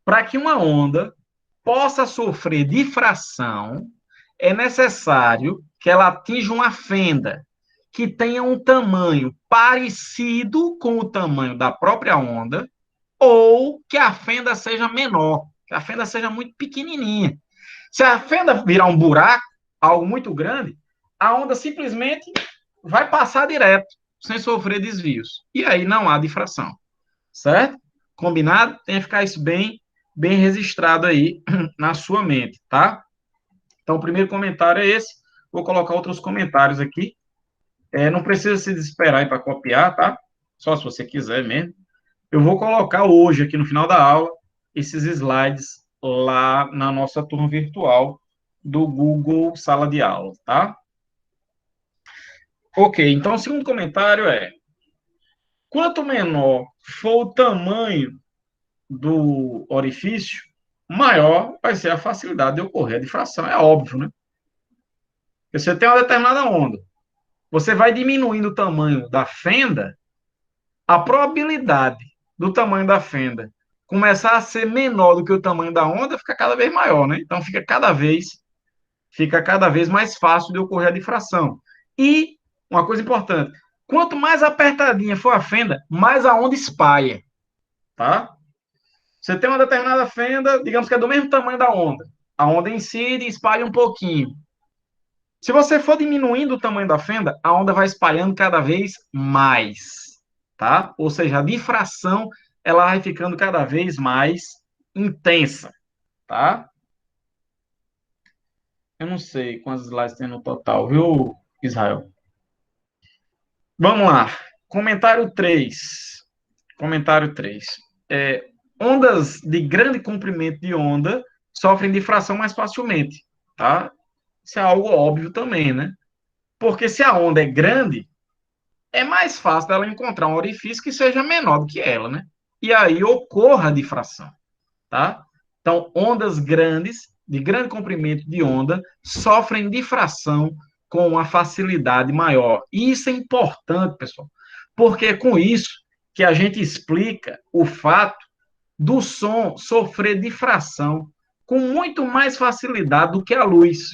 Para que uma onda possa sofrer difração, é necessário que ela atinja uma fenda. que tenha um tamanho parecido com o tamanho da própria onda, ou que a fenda seja menor, que a fenda seja muito pequenininha. Se a fenda virar um buraco, algo muito grande, a onda simplesmente vai passar direto, sem sofrer desvios. E aí não há difração, certo? Combinado? Tem que ficar isso bem registrado aí na sua mente, tá? Então, o primeiro comentário é esse. Vou colocar outros comentários aqui. Não precisa se desesperar para copiar, tá? Só se você quiser mesmo. Eu vou colocar hoje, aqui no final da aula, esses slides lá na nossa turma virtual do Google Sala de Aula, tá? Ok, então o segundo comentário é: quanto menor for o tamanho do orifício, maior vai ser a facilidade de ocorrer a difração. É óbvio, né? Porque você tem uma determinada onda, você vai diminuindo o tamanho da fenda, a probabilidade do tamanho da fenda começar a ser menor do que o tamanho da onda fica cada vez maior, né? Então fica cada vez mais fácil de ocorrer a difração. E uma coisa importante, quanto mais apertadinha for a fenda, mais a onda espalha, tá? Você tem uma determinada fenda, digamos que é do mesmo tamanho da onda. A onda incide e espalha um pouquinho. Se você for diminuindo o tamanho da fenda, a onda vai espalhando cada vez mais, tá? Ou seja, a difração ela vai ficando cada vez mais intensa, tá? Eu não sei quantos slides tem no total, viu, Israel? Vamos lá. Comentário 3. Comentário 3. Ondas de grande comprimento de onda sofrem difração mais facilmente, tá? Isso é algo óbvio também, né? Porque se a onda é grande, é mais fácil dela encontrar um orifício que seja menor do que ela, né? E aí ocorra a difração, tá? Então, ondas grandes, de grande comprimento de onda, sofrem difração com uma facilidade maior. E isso é importante, pessoal, porque é com isso que a gente explica o fato do som sofrer difração com muito mais facilidade do que a luz,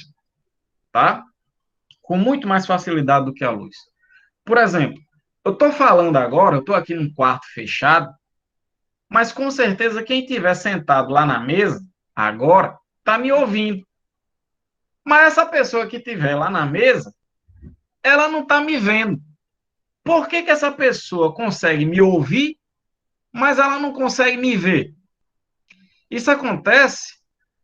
tá? Com muito mais facilidade do que a luz. Por exemplo, eu estou falando agora, eu estou aqui num quarto fechado, mas com certeza quem estiver sentado lá na mesa, agora, está me ouvindo. Mas essa pessoa que estiver lá na mesa, ela não está me vendo. Por que, que essa pessoa consegue me ouvir, mas ela não consegue me ver? Isso acontece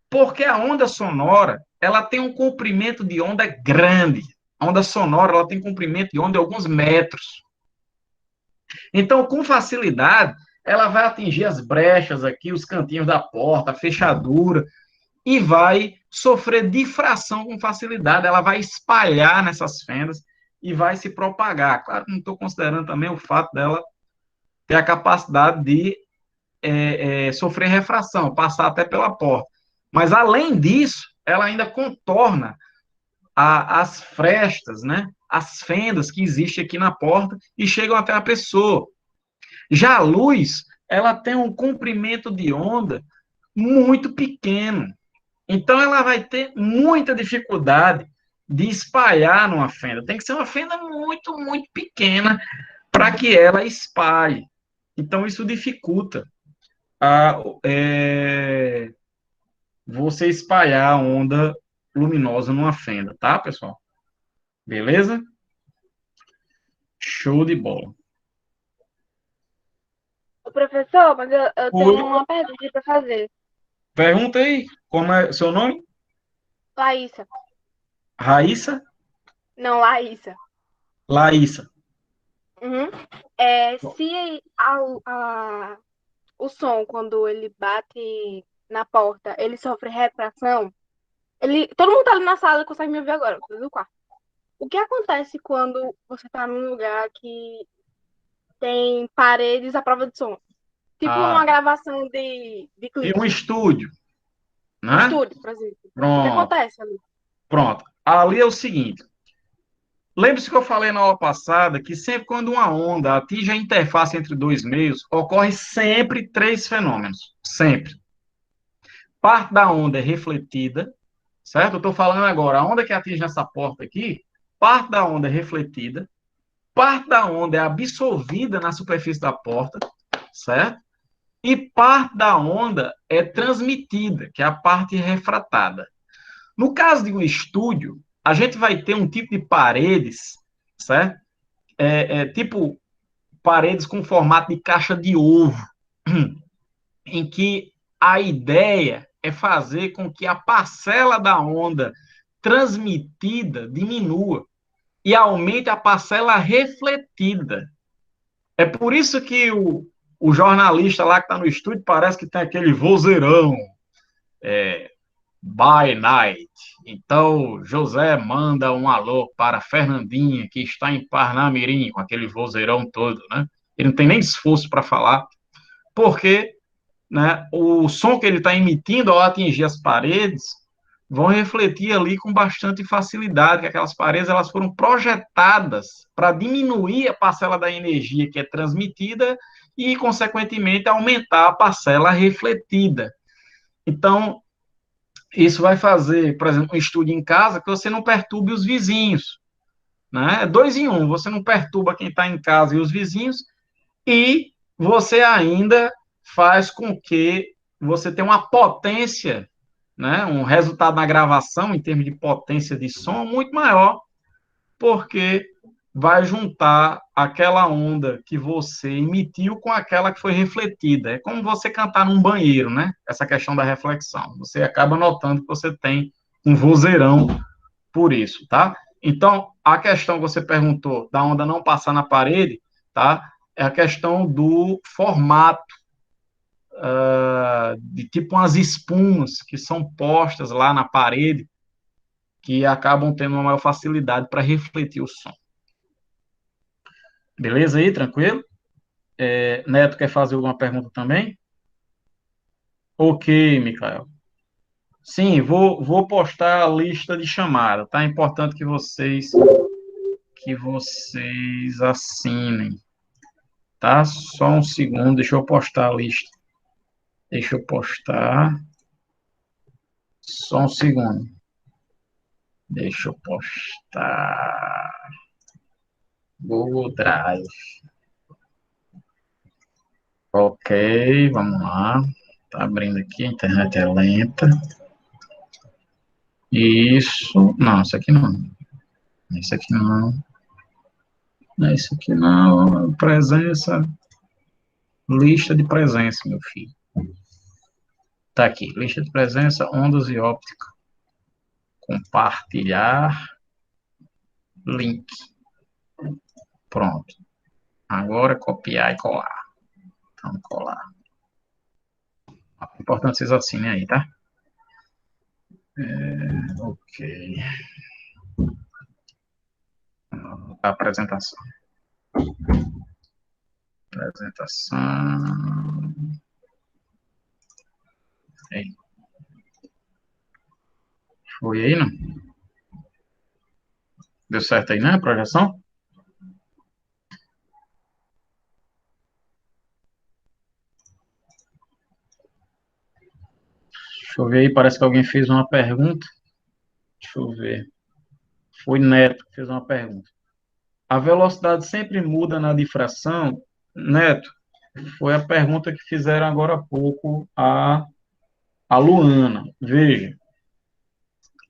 porque a onda sonora ela tem um comprimento de onda grande. A onda sonora ela tem comprimento de onda de alguns metros. Então, com facilidade, ela vai atingir as brechas aqui, os cantinhos da porta, a fechadura, e vai sofrer difração com facilidade. Ela vai espalhar nessas fendas e vai se propagar. Claro que não estou considerando também o fato dela ter a capacidade de sofrer refração, passar até pela porta. Mas, além disso, ela ainda contorna as frestas, né? As fendas que existem aqui na porta e chegam até a pessoa. Já a luz, ela tem um comprimento de onda muito pequeno. Então, ela vai ter muita dificuldade de espalhar numa fenda. Tem que ser uma fenda muito, muito pequena para que ela espalhe. Então, isso dificulta você espalhar a onda luminosa numa fenda, tá, pessoal? Beleza? Show de bola. Professor, mas eu Oi, tenho uma pergunta para fazer. pergunta aí, como é seu nome? Laísa. Raíssa? Não, Laísa. Laíssa. Uhum. Se o som, quando ele bate na porta, ele sofre refração, todo mundo tá ali na sala consegue me ouvir agora, tudo do quarto. O que acontece quando você tá num lugar que tem paredes à prova de som? Tipo uma Ah, gravação de e clipe. um estúdio, Um né? estúdio, por exemplo. O que Pronto, acontece ali? pronto. Ali é o seguinte. Lembre-se que eu falei na aula passada que sempre quando uma onda atinge a interface entre dois meios, ocorre sempre três fenômenos. Sempre. Parte da onda é refletida, certo? Eu estou falando agora, a onda que atinge essa porta aqui, parte da onda é refletida, parte da onda é absorvida na superfície da porta, certo? E parte da onda é transmitida, que é a parte refratada. No caso de um estúdio, a gente vai ter um tipo de paredes, certo? Tipo paredes com formato de caixa de ovo, em que a ideia é fazer com que a parcela da onda transmitida diminua e aumente a parcela refletida. É por isso que o jornalista lá que está no estúdio parece que tem aquele vozeirão, by night. Então, José manda um alô para Fernandinha, que está em Parnamirim, com aquele vozeirão todo, né? Ele não tem nem esforço para falar, porque, né, o som que ele está emitindo ao atingir as paredes vão refletir ali com bastante facilidade, que aquelas paredes elas foram projetadas para diminuir a parcela da energia que é transmitida e, consequentemente, aumentar a parcela refletida. Então, isso vai fazer, por exemplo, um estudo em casa que você não perturbe os vizinhos, né? É dois em um, você não perturba quem está em casa e os vizinhos, e você ainda faz com que você tenha uma potência, né? Um resultado na gravação, em termos de potência de som, muito maior, porque vai juntar aquela onda que você emitiu com aquela que foi refletida. É como você cantar num banheiro, né? Essa questão da reflexão. Você acaba notando que você tem um vozeirão por isso, tá? Então, a questão que você perguntou da onda não passar na parede, tá? É a questão do formato, de tipo umas espumas que são postas lá na parede, que acabam tendo uma maior facilidade para refletir o som. Beleza aí? Tranquilo? Neto quer fazer alguma pergunta também? Ok, Micael. Sim, vou postar a lista de chamada, tá? É importante que vocês assinem, tá? Só um segundo, deixa eu postar a lista. Deixa eu postar. Só um segundo. Deixa eu postar. Google Drive. Ok, vamos lá. Tá abrindo aqui, a internet é lenta. Isso. Não, isso aqui não. Isso aqui não. Isso aqui não. Presença. Lista de presença, meu filho. Tá aqui. Lista de presença, ondas e óptica. Compartilhar. Link. Pronto. Agora copiar e colar. Então, colar. É importante vocês assinem aí, tá? Ok. A apresentação. Apresentação. Ei. Foi aí, não? Deu certo aí, né? A projeção? Deixa eu ver aí, parece que alguém fez uma pergunta. Deixa eu ver. Foi Neto que fez uma pergunta. A velocidade sempre muda na difração? Neto, foi a pergunta que fizeram agora há pouco a Luana. Veja,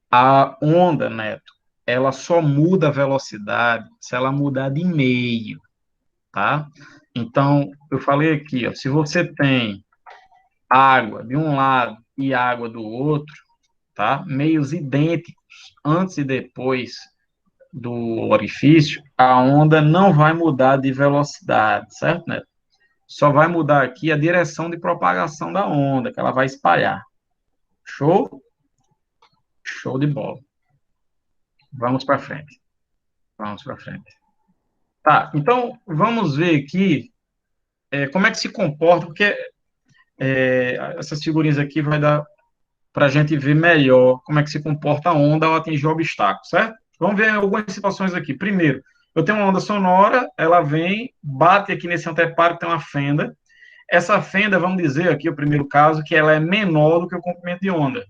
a onda, Neto, ela só muda a velocidade se ela mudar de meio, tá? Então, eu falei aqui, ó, se você tem água de um lado e água do outro, tá? Meios idênticos antes e depois do orifício, a onda não vai mudar de velocidade, certo, Neto? Só vai mudar aqui a direção de propagação da onda, que ela vai espalhar. Show? Show de bola. Vamos para frente. Vamos para frente. Tá, então vamos ver aqui como é que se comporta, porque essas figurinhas aqui vai dar para a gente ver melhor como é que se comporta a onda ao atingir o obstáculo, certo? Vamos ver algumas situações aqui. Primeiro, eu tenho uma onda sonora, ela vem, bate aqui nesse anteparo, tem uma fenda. Essa fenda, vamos dizer aqui, o primeiro caso, que ela é menor do que o comprimento de onda,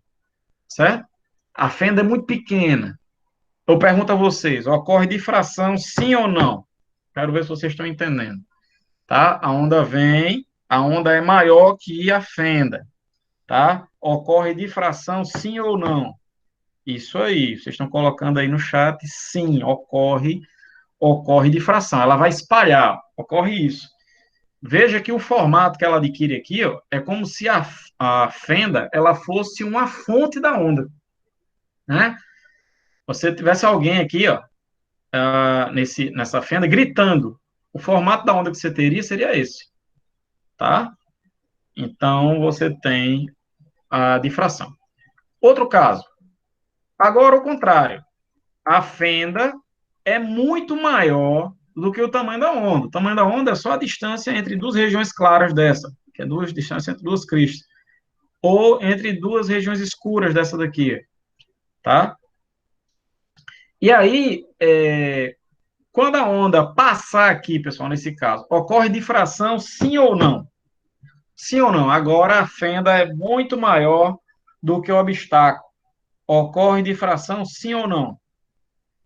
certo? A fenda é muito pequena. Eu pergunto a vocês, ocorre difração sim ou não? Quero ver se vocês estão entendendo. Tá? A onda vem, a onda é maior que a fenda, tá? Ocorre difração, sim ou não? Isso aí, vocês estão colocando aí no chat, sim, ocorre difração. Ela vai espalhar, ocorre isso. Veja que o formato que ela adquire aqui, ó, é como se a fenda ela fosse uma fonte da onda, né? Você tivesse alguém aqui, ó, nessa fenda gritando. O formato da onda que você teria seria esse, tá? Então você tem a difração. Outro caso. Agora o contrário. A fenda é muito maior do que o tamanho da onda. O tamanho da onda é só a distância entre duas regiões claras dessa, que é duas distâncias entre duas cristas, ou entre duas regiões escuras dessa daqui, tá? E aí, quando a onda passar aqui, pessoal, nesse caso, ocorre difração, sim ou não? Sim ou não? Agora a fenda é muito maior do que o obstáculo. Ocorre difração, sim ou não?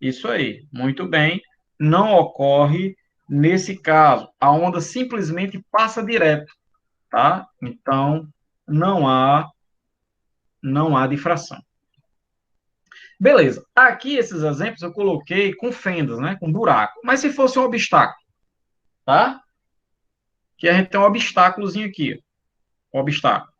Isso aí, muito bem. Não ocorre nesse caso. A onda simplesmente passa direto, tá? Então, não há, não há difração. Beleza. Aqui, esses exemplos eu coloquei com fendas, né? Com buraco. Mas se fosse um obstáculo, tá? Que a gente tem um obstáculozinho aqui. Um obstáculo.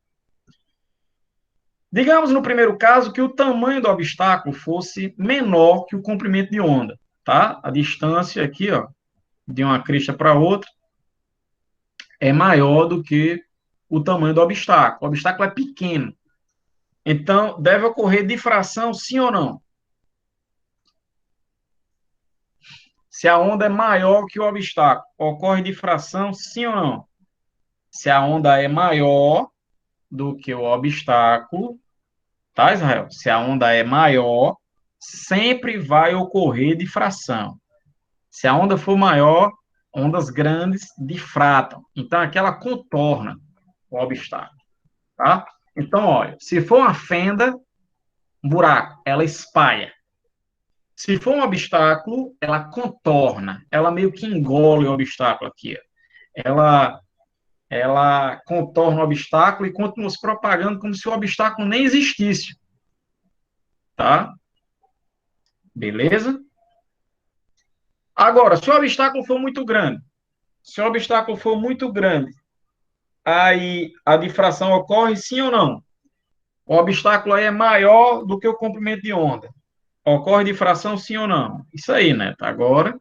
Digamos no primeiro caso que o tamanho do obstáculo fosse menor que o comprimento de onda, tá? A distância aqui, ó, de uma crista para outra é maior do que o tamanho do obstáculo. O obstáculo é pequeno. Então, deve ocorrer difração, sim ou não? Se a onda é maior que o obstáculo, ocorre difração, sim ou não? Se a onda é maior do que o obstáculo, tá, Israel? Se a onda é maior, sempre vai ocorrer difração. Se a onda for maior, ondas grandes difratam. Então, aqui ela contorna o obstáculo, tá? Então, olha, se for uma fenda, um buraco, ela espalha. Se for um obstáculo, ela contorna, ela meio que engole o obstáculo aqui. Ela, ela contorna o obstáculo e continua se propagando como se o obstáculo nem existisse, tá? Beleza? Agora, se o obstáculo for muito grande, se o obstáculo for muito grande, aí a difração ocorre sim ou não? O obstáculo aí é maior do que o comprimento de onda. Ocorre difração sim ou não? Isso aí, né? Agora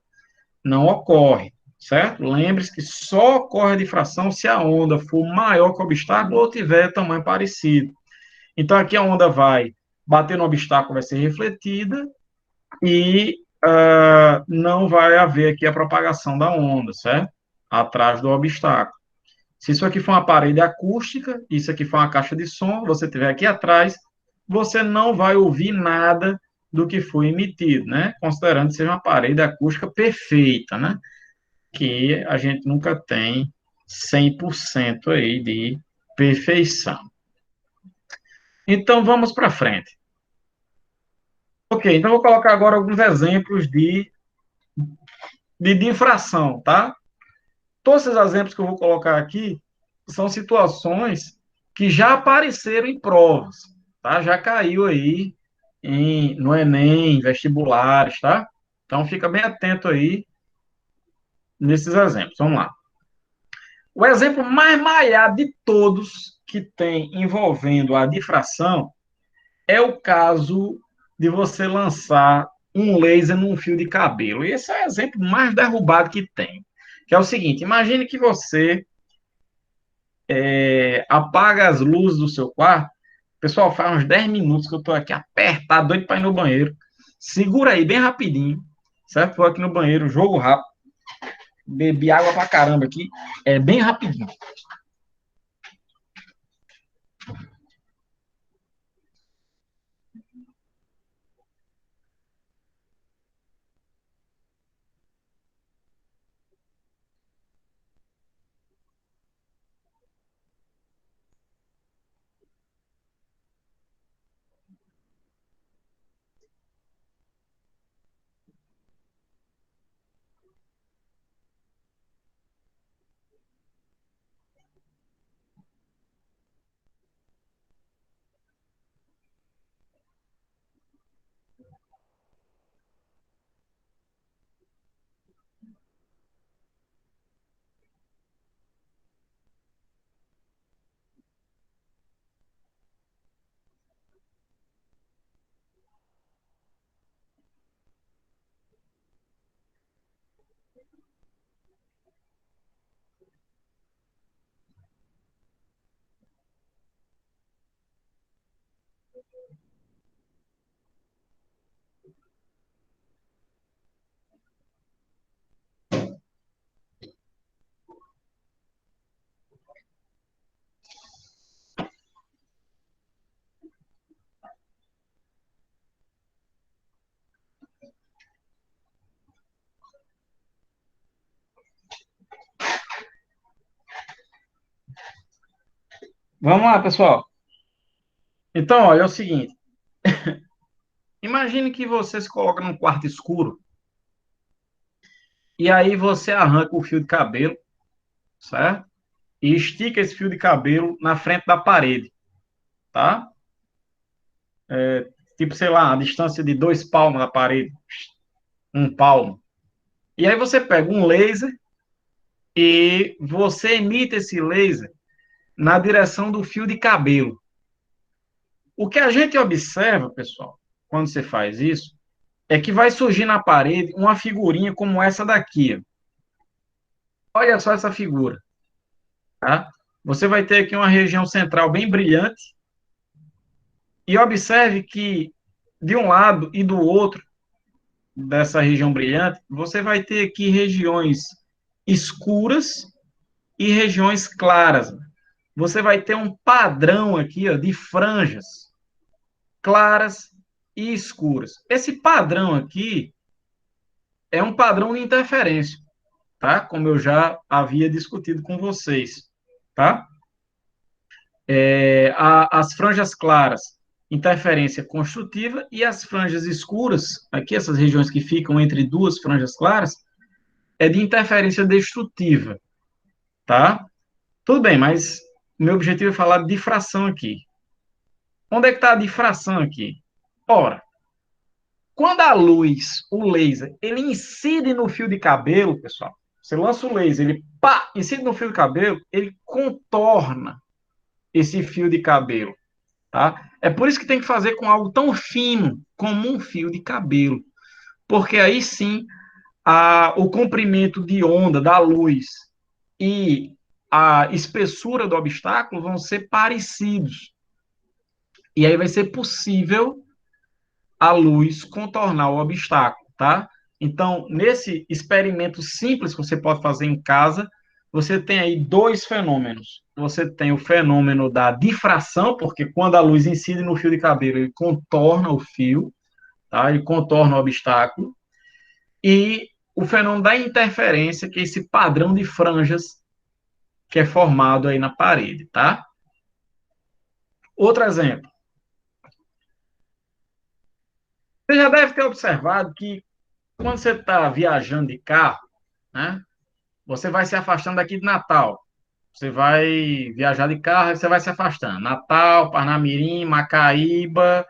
não ocorre, certo? Lembre-se que só ocorre a difração se a onda for maior que o obstáculo ou tiver tamanho parecido. Então aqui a onda vai bater no obstáculo, vai ser refletida e não vai haver aqui a propagação da onda, certo? Atrás do obstáculo. Se isso aqui for uma parede acústica, isso aqui for uma caixa de som, você estiver aqui atrás, você não vai ouvir nada do que foi emitido, né? Considerando que seja uma parede acústica perfeita, né? Que a gente nunca tem 100% aí de perfeição. Então, vamos para frente. Ok, então vou colocar agora alguns exemplos de difração, tá? Todos esses exemplos que eu vou colocar aqui são situações que já apareceram em provas, tá? Já caiu aí no Enem, vestibulares, tá? Então fica bem atento aí nesses exemplos. Vamos lá. O exemplo mais malhado de todos que tem envolvendo a difração é o caso de você lançar um laser num fio de cabelo. E esse é o exemplo mais derrubado que tem. Que é o seguinte: imagine que você apaga as luzes do seu quarto. Pessoal, faz uns 10 minutos que eu estou aqui apertado, doido para ir no banheiro. Segura aí, bem rapidinho. Certo? Vou aqui no banheiro, jogo rápido. Bebi água pra caramba aqui. É bem rapidinho. Vamos lá, pessoal. Então, olha, é o seguinte. Imagine que você se coloca num quarto escuro e aí você arranca o fio de cabelo, certo? E estica esse fio de cabelo na frente da parede, tá? Tipo, sei lá, a distância de 2 palmos da parede, 1 palmo. E aí você pega um laser e você emite esse laser na direção do fio de cabelo. O que a gente observa, pessoal, quando você faz isso, é que vai surgir na parede uma figurinha como essa daqui. Olha só essa figura, tá? Você vai ter aqui uma região central bem brilhante e observe que de um lado e do outro dessa região brilhante, você vai ter aqui regiões escuras e regiões claras. Você vai ter um padrão aqui, ó, de franjas claras e escuras. Esse padrão aqui é um padrão de interferência, tá? Como eu já havia discutido com vocês, tá? As franjas claras, interferência construtiva, e as franjas escuras, aqui essas regiões que ficam entre duas franjas claras, é de interferência destrutiva, tá? Tudo bem, mas o meu objetivo é falar de difração aqui. Onde é que está a difração aqui? Ora, quando a luz, o laser, ele incide no fio de cabelo, pessoal, você lança o laser, ele pá, incide no fio de cabelo, ele contorna esse fio de cabelo, tá? É por isso que tem que fazer com algo tão fino como um fio de cabelo, porque aí sim o comprimento de onda da luz e a espessura do obstáculo vão ser parecidos. E aí vai ser possível a luz contornar o obstáculo, tá? Então, nesse experimento simples que você pode fazer em casa, você tem aí dois fenômenos. Você tem o fenômeno da difração, porque quando a luz incide no fio de cabelo, ele contorna o fio, tá? Ele contorna o obstáculo. E o fenômeno da interferência, que é esse padrão de franjas que é formado aí na parede, tá? Outro exemplo. Você já deve ter observado que quando você está viajando de carro, né? Você vai se afastando daqui de Natal. Você vai viajar de carro e você vai se afastando. Natal, Parnamirim, Macaíba,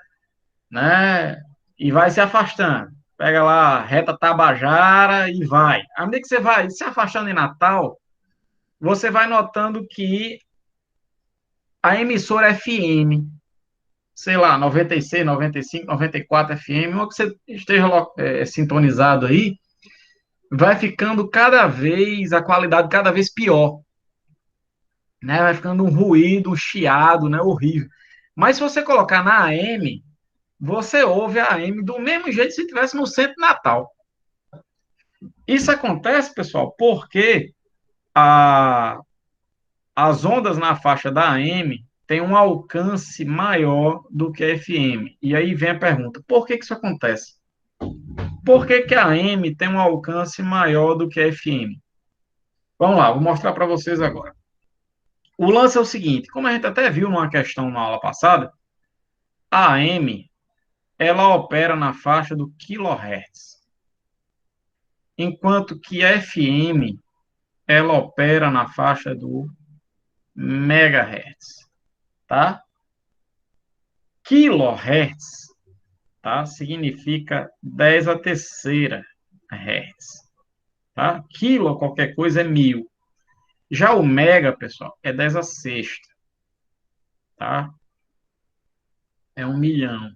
né? E vai se afastando. Pega lá, reta Tabajara e vai. À medida que você vai se afastando em Natal, você vai notando que a emissora FM, sei lá, 96, 95, 94 FM, uma que você esteja sintonizado aí, vai ficando cada vez, a qualidade cada vez pior. Né? Vai ficando um ruído, um chiado, né? Horrível. Mas se você colocar na AM, você ouve a AM do mesmo jeito se estivesse no centro de Natal. Isso acontece, pessoal, porque a, as ondas na faixa da AM têm um alcance maior do que a FM. E aí vem a pergunta: por que isso acontece? Por que a AM tem um alcance maior do que a FM? Vamos lá, vou mostrar para vocês agora. O lance é o seguinte: como a gente até viu numa questão na aula passada, a AM ela opera na faixa do kilohertz, enquanto que a FM ela opera na faixa do megahertz, tá? Kilohertz, tá? Significa 10 a terceira hertz, tá? Quilo, qualquer coisa, é 1000. Já o mega, pessoal, é 10 a sexta, tá? É 1 milhão.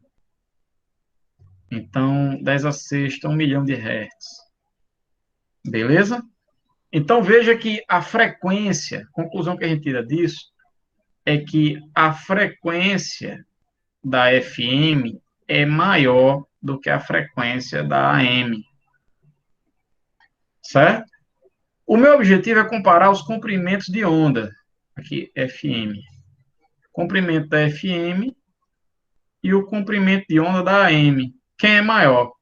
Então, 10 a sexta, 1 milhão de hertz. Beleza? Então, veja que a frequência, conclusão que a gente tira disso, é que a frequência da FM é maior do que a frequência da AM, certo? O meu objetivo é comparar os comprimentos de onda, aqui FM, comprimento da FM e o comprimento de onda da AM. Quem é maior?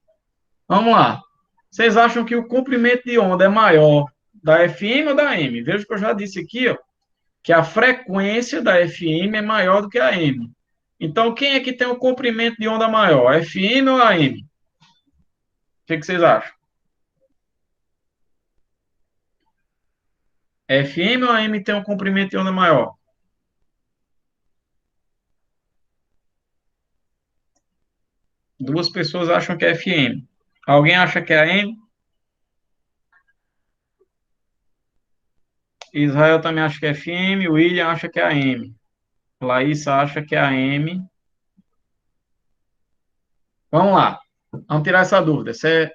Vamos lá. Vocês acham que o comprimento de onda é maior da FM ou da AM? Veja que eu já disse aqui, ó, que a frequência da FM é maior do que a AM. Então, quem é que tem o comprimento de onda maior, a FM ou a AM? O que vocês acham? A FM ou a AM tem um comprimento de onda maior? Duas pessoas acham que é FM. Alguém acha que é AM? Israel também acha que é FM. William acha que é AM. Laísa acha que é AM. Vamos lá. Vamos tirar essa dúvida.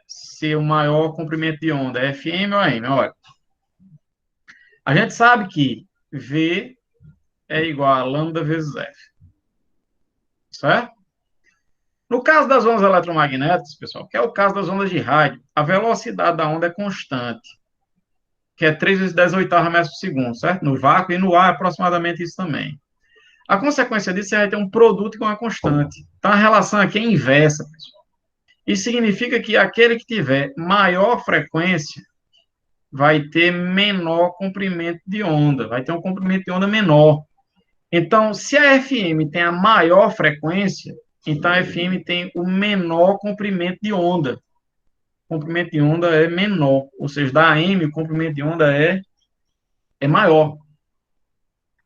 Se o maior comprimento de onda é FM ou AM? Olha, a gente sabe que V é igual a lambda vezes F. Certo? No caso das ondas eletromagnéticas, pessoal, que é o caso das ondas de rádio, a velocidade da onda é constante, que é 3 vezes 10 oitavas metros por segundo, certo? No vácuo e no ar é aproximadamente isso também. A consequência disso é ter um produto com uma constante. Então, a relação aqui é inversa, pessoal. Isso significa que aquele que tiver maior frequência vai ter menor comprimento de onda, vai ter um comprimento de onda menor. Então, se a FM tem a maior frequência, então a FM tem o menor comprimento de onda. O comprimento de onda é menor, ou seja, da AM o comprimento de onda é maior.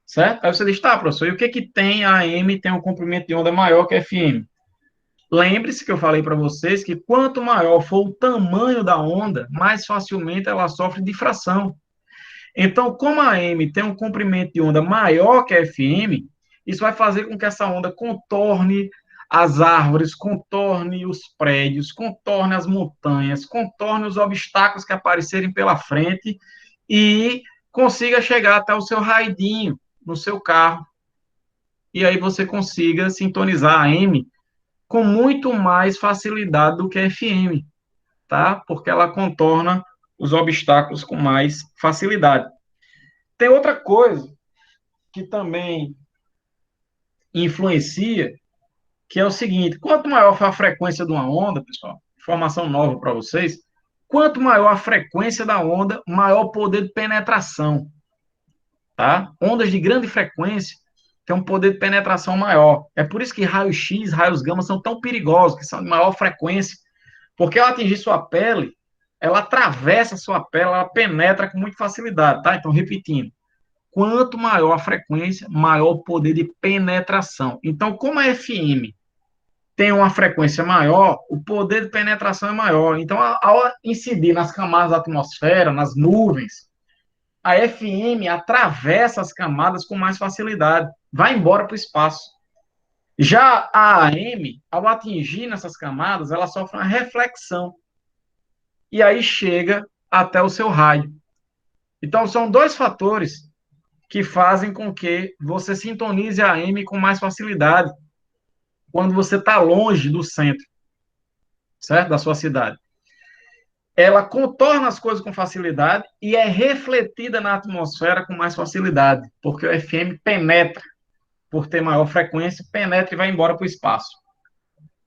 Certo? Aí você diz, tá, professor, e o que que tem a AM tem um comprimento de onda maior que a FM? Lembre-se que eu falei para vocês que quanto maior for o tamanho da onda, mais facilmente ela sofre difração. Então, como a AM tem um comprimento de onda maior que a FM, isso vai fazer com que essa onda contorne as árvores, contorne os prédios, contorne as montanhas, contorne os obstáculos que aparecerem pela frente e consiga chegar até o seu raidinho no seu carro. E aí você consiga sintonizar a AM com muito mais facilidade do que a FM, tá? Porque ela contorna os obstáculos com mais facilidade. Tem outra coisa que também influencia, que é o seguinte: quanto maior for a frequência de uma onda, pessoal, informação nova para vocês, quanto maior a frequência da onda, maior o poder de penetração, tá? Ondas de grande frequência têm um poder de penetração maior. É por isso que raio-x, raios gama são tão perigosos, que são de maior frequência, porque ao atingir sua pele, ela atravessa sua pele, ela penetra com muita facilidade, tá? Então, repetindo, quanto maior a frequência, maior o poder de penetração. Então, como a FM tem uma frequência maior, o poder de penetração é maior. Então, ao incidir nas camadas da atmosfera, nas nuvens, a FM atravessa as camadas com mais facilidade, vai embora para o espaço. Já a AM, ao atingir nessas camadas, ela sofre uma reflexão. E aí chega até o seu raio. Então, são dois fatores que fazem com que você sintonize a AM com mais facilidade quando você está longe do centro, certo? Da sua cidade. Ela contorna as coisas com facilidade e é refletida na atmosfera com mais facilidade, porque o FM penetra, por ter maior frequência, penetra e vai embora para o espaço.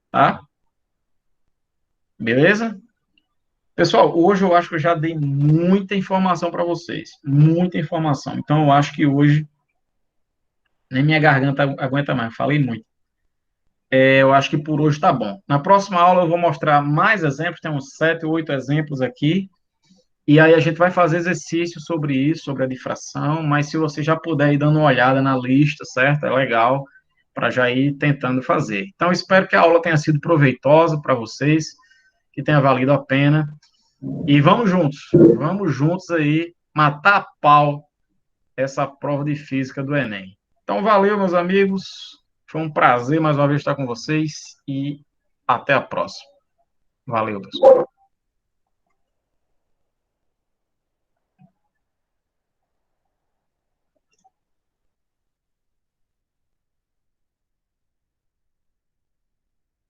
Tá? Beleza? Pessoal, hoje eu acho que eu já dei muita informação para vocês. Muita informação. Então, eu acho que hoje nem minha garganta aguenta mais. Falei muito. Eu acho que por hoje está bom. Na próxima aula eu vou mostrar mais exemplos, tem uns 7, 8 exemplos aqui, e aí a gente vai fazer exercício sobre isso, sobre a difração, mas se você já puder ir dando uma olhada na lista, certo? É legal, para já ir tentando fazer. Então, espero que a aula tenha sido proveitosa para vocês, que tenha valido a pena, e vamos juntos aí, matar a pau essa prova de física do Enem. Então, valeu, meus amigos. Foi um prazer mais uma vez estar com vocês e até a próxima. Valeu, pessoal.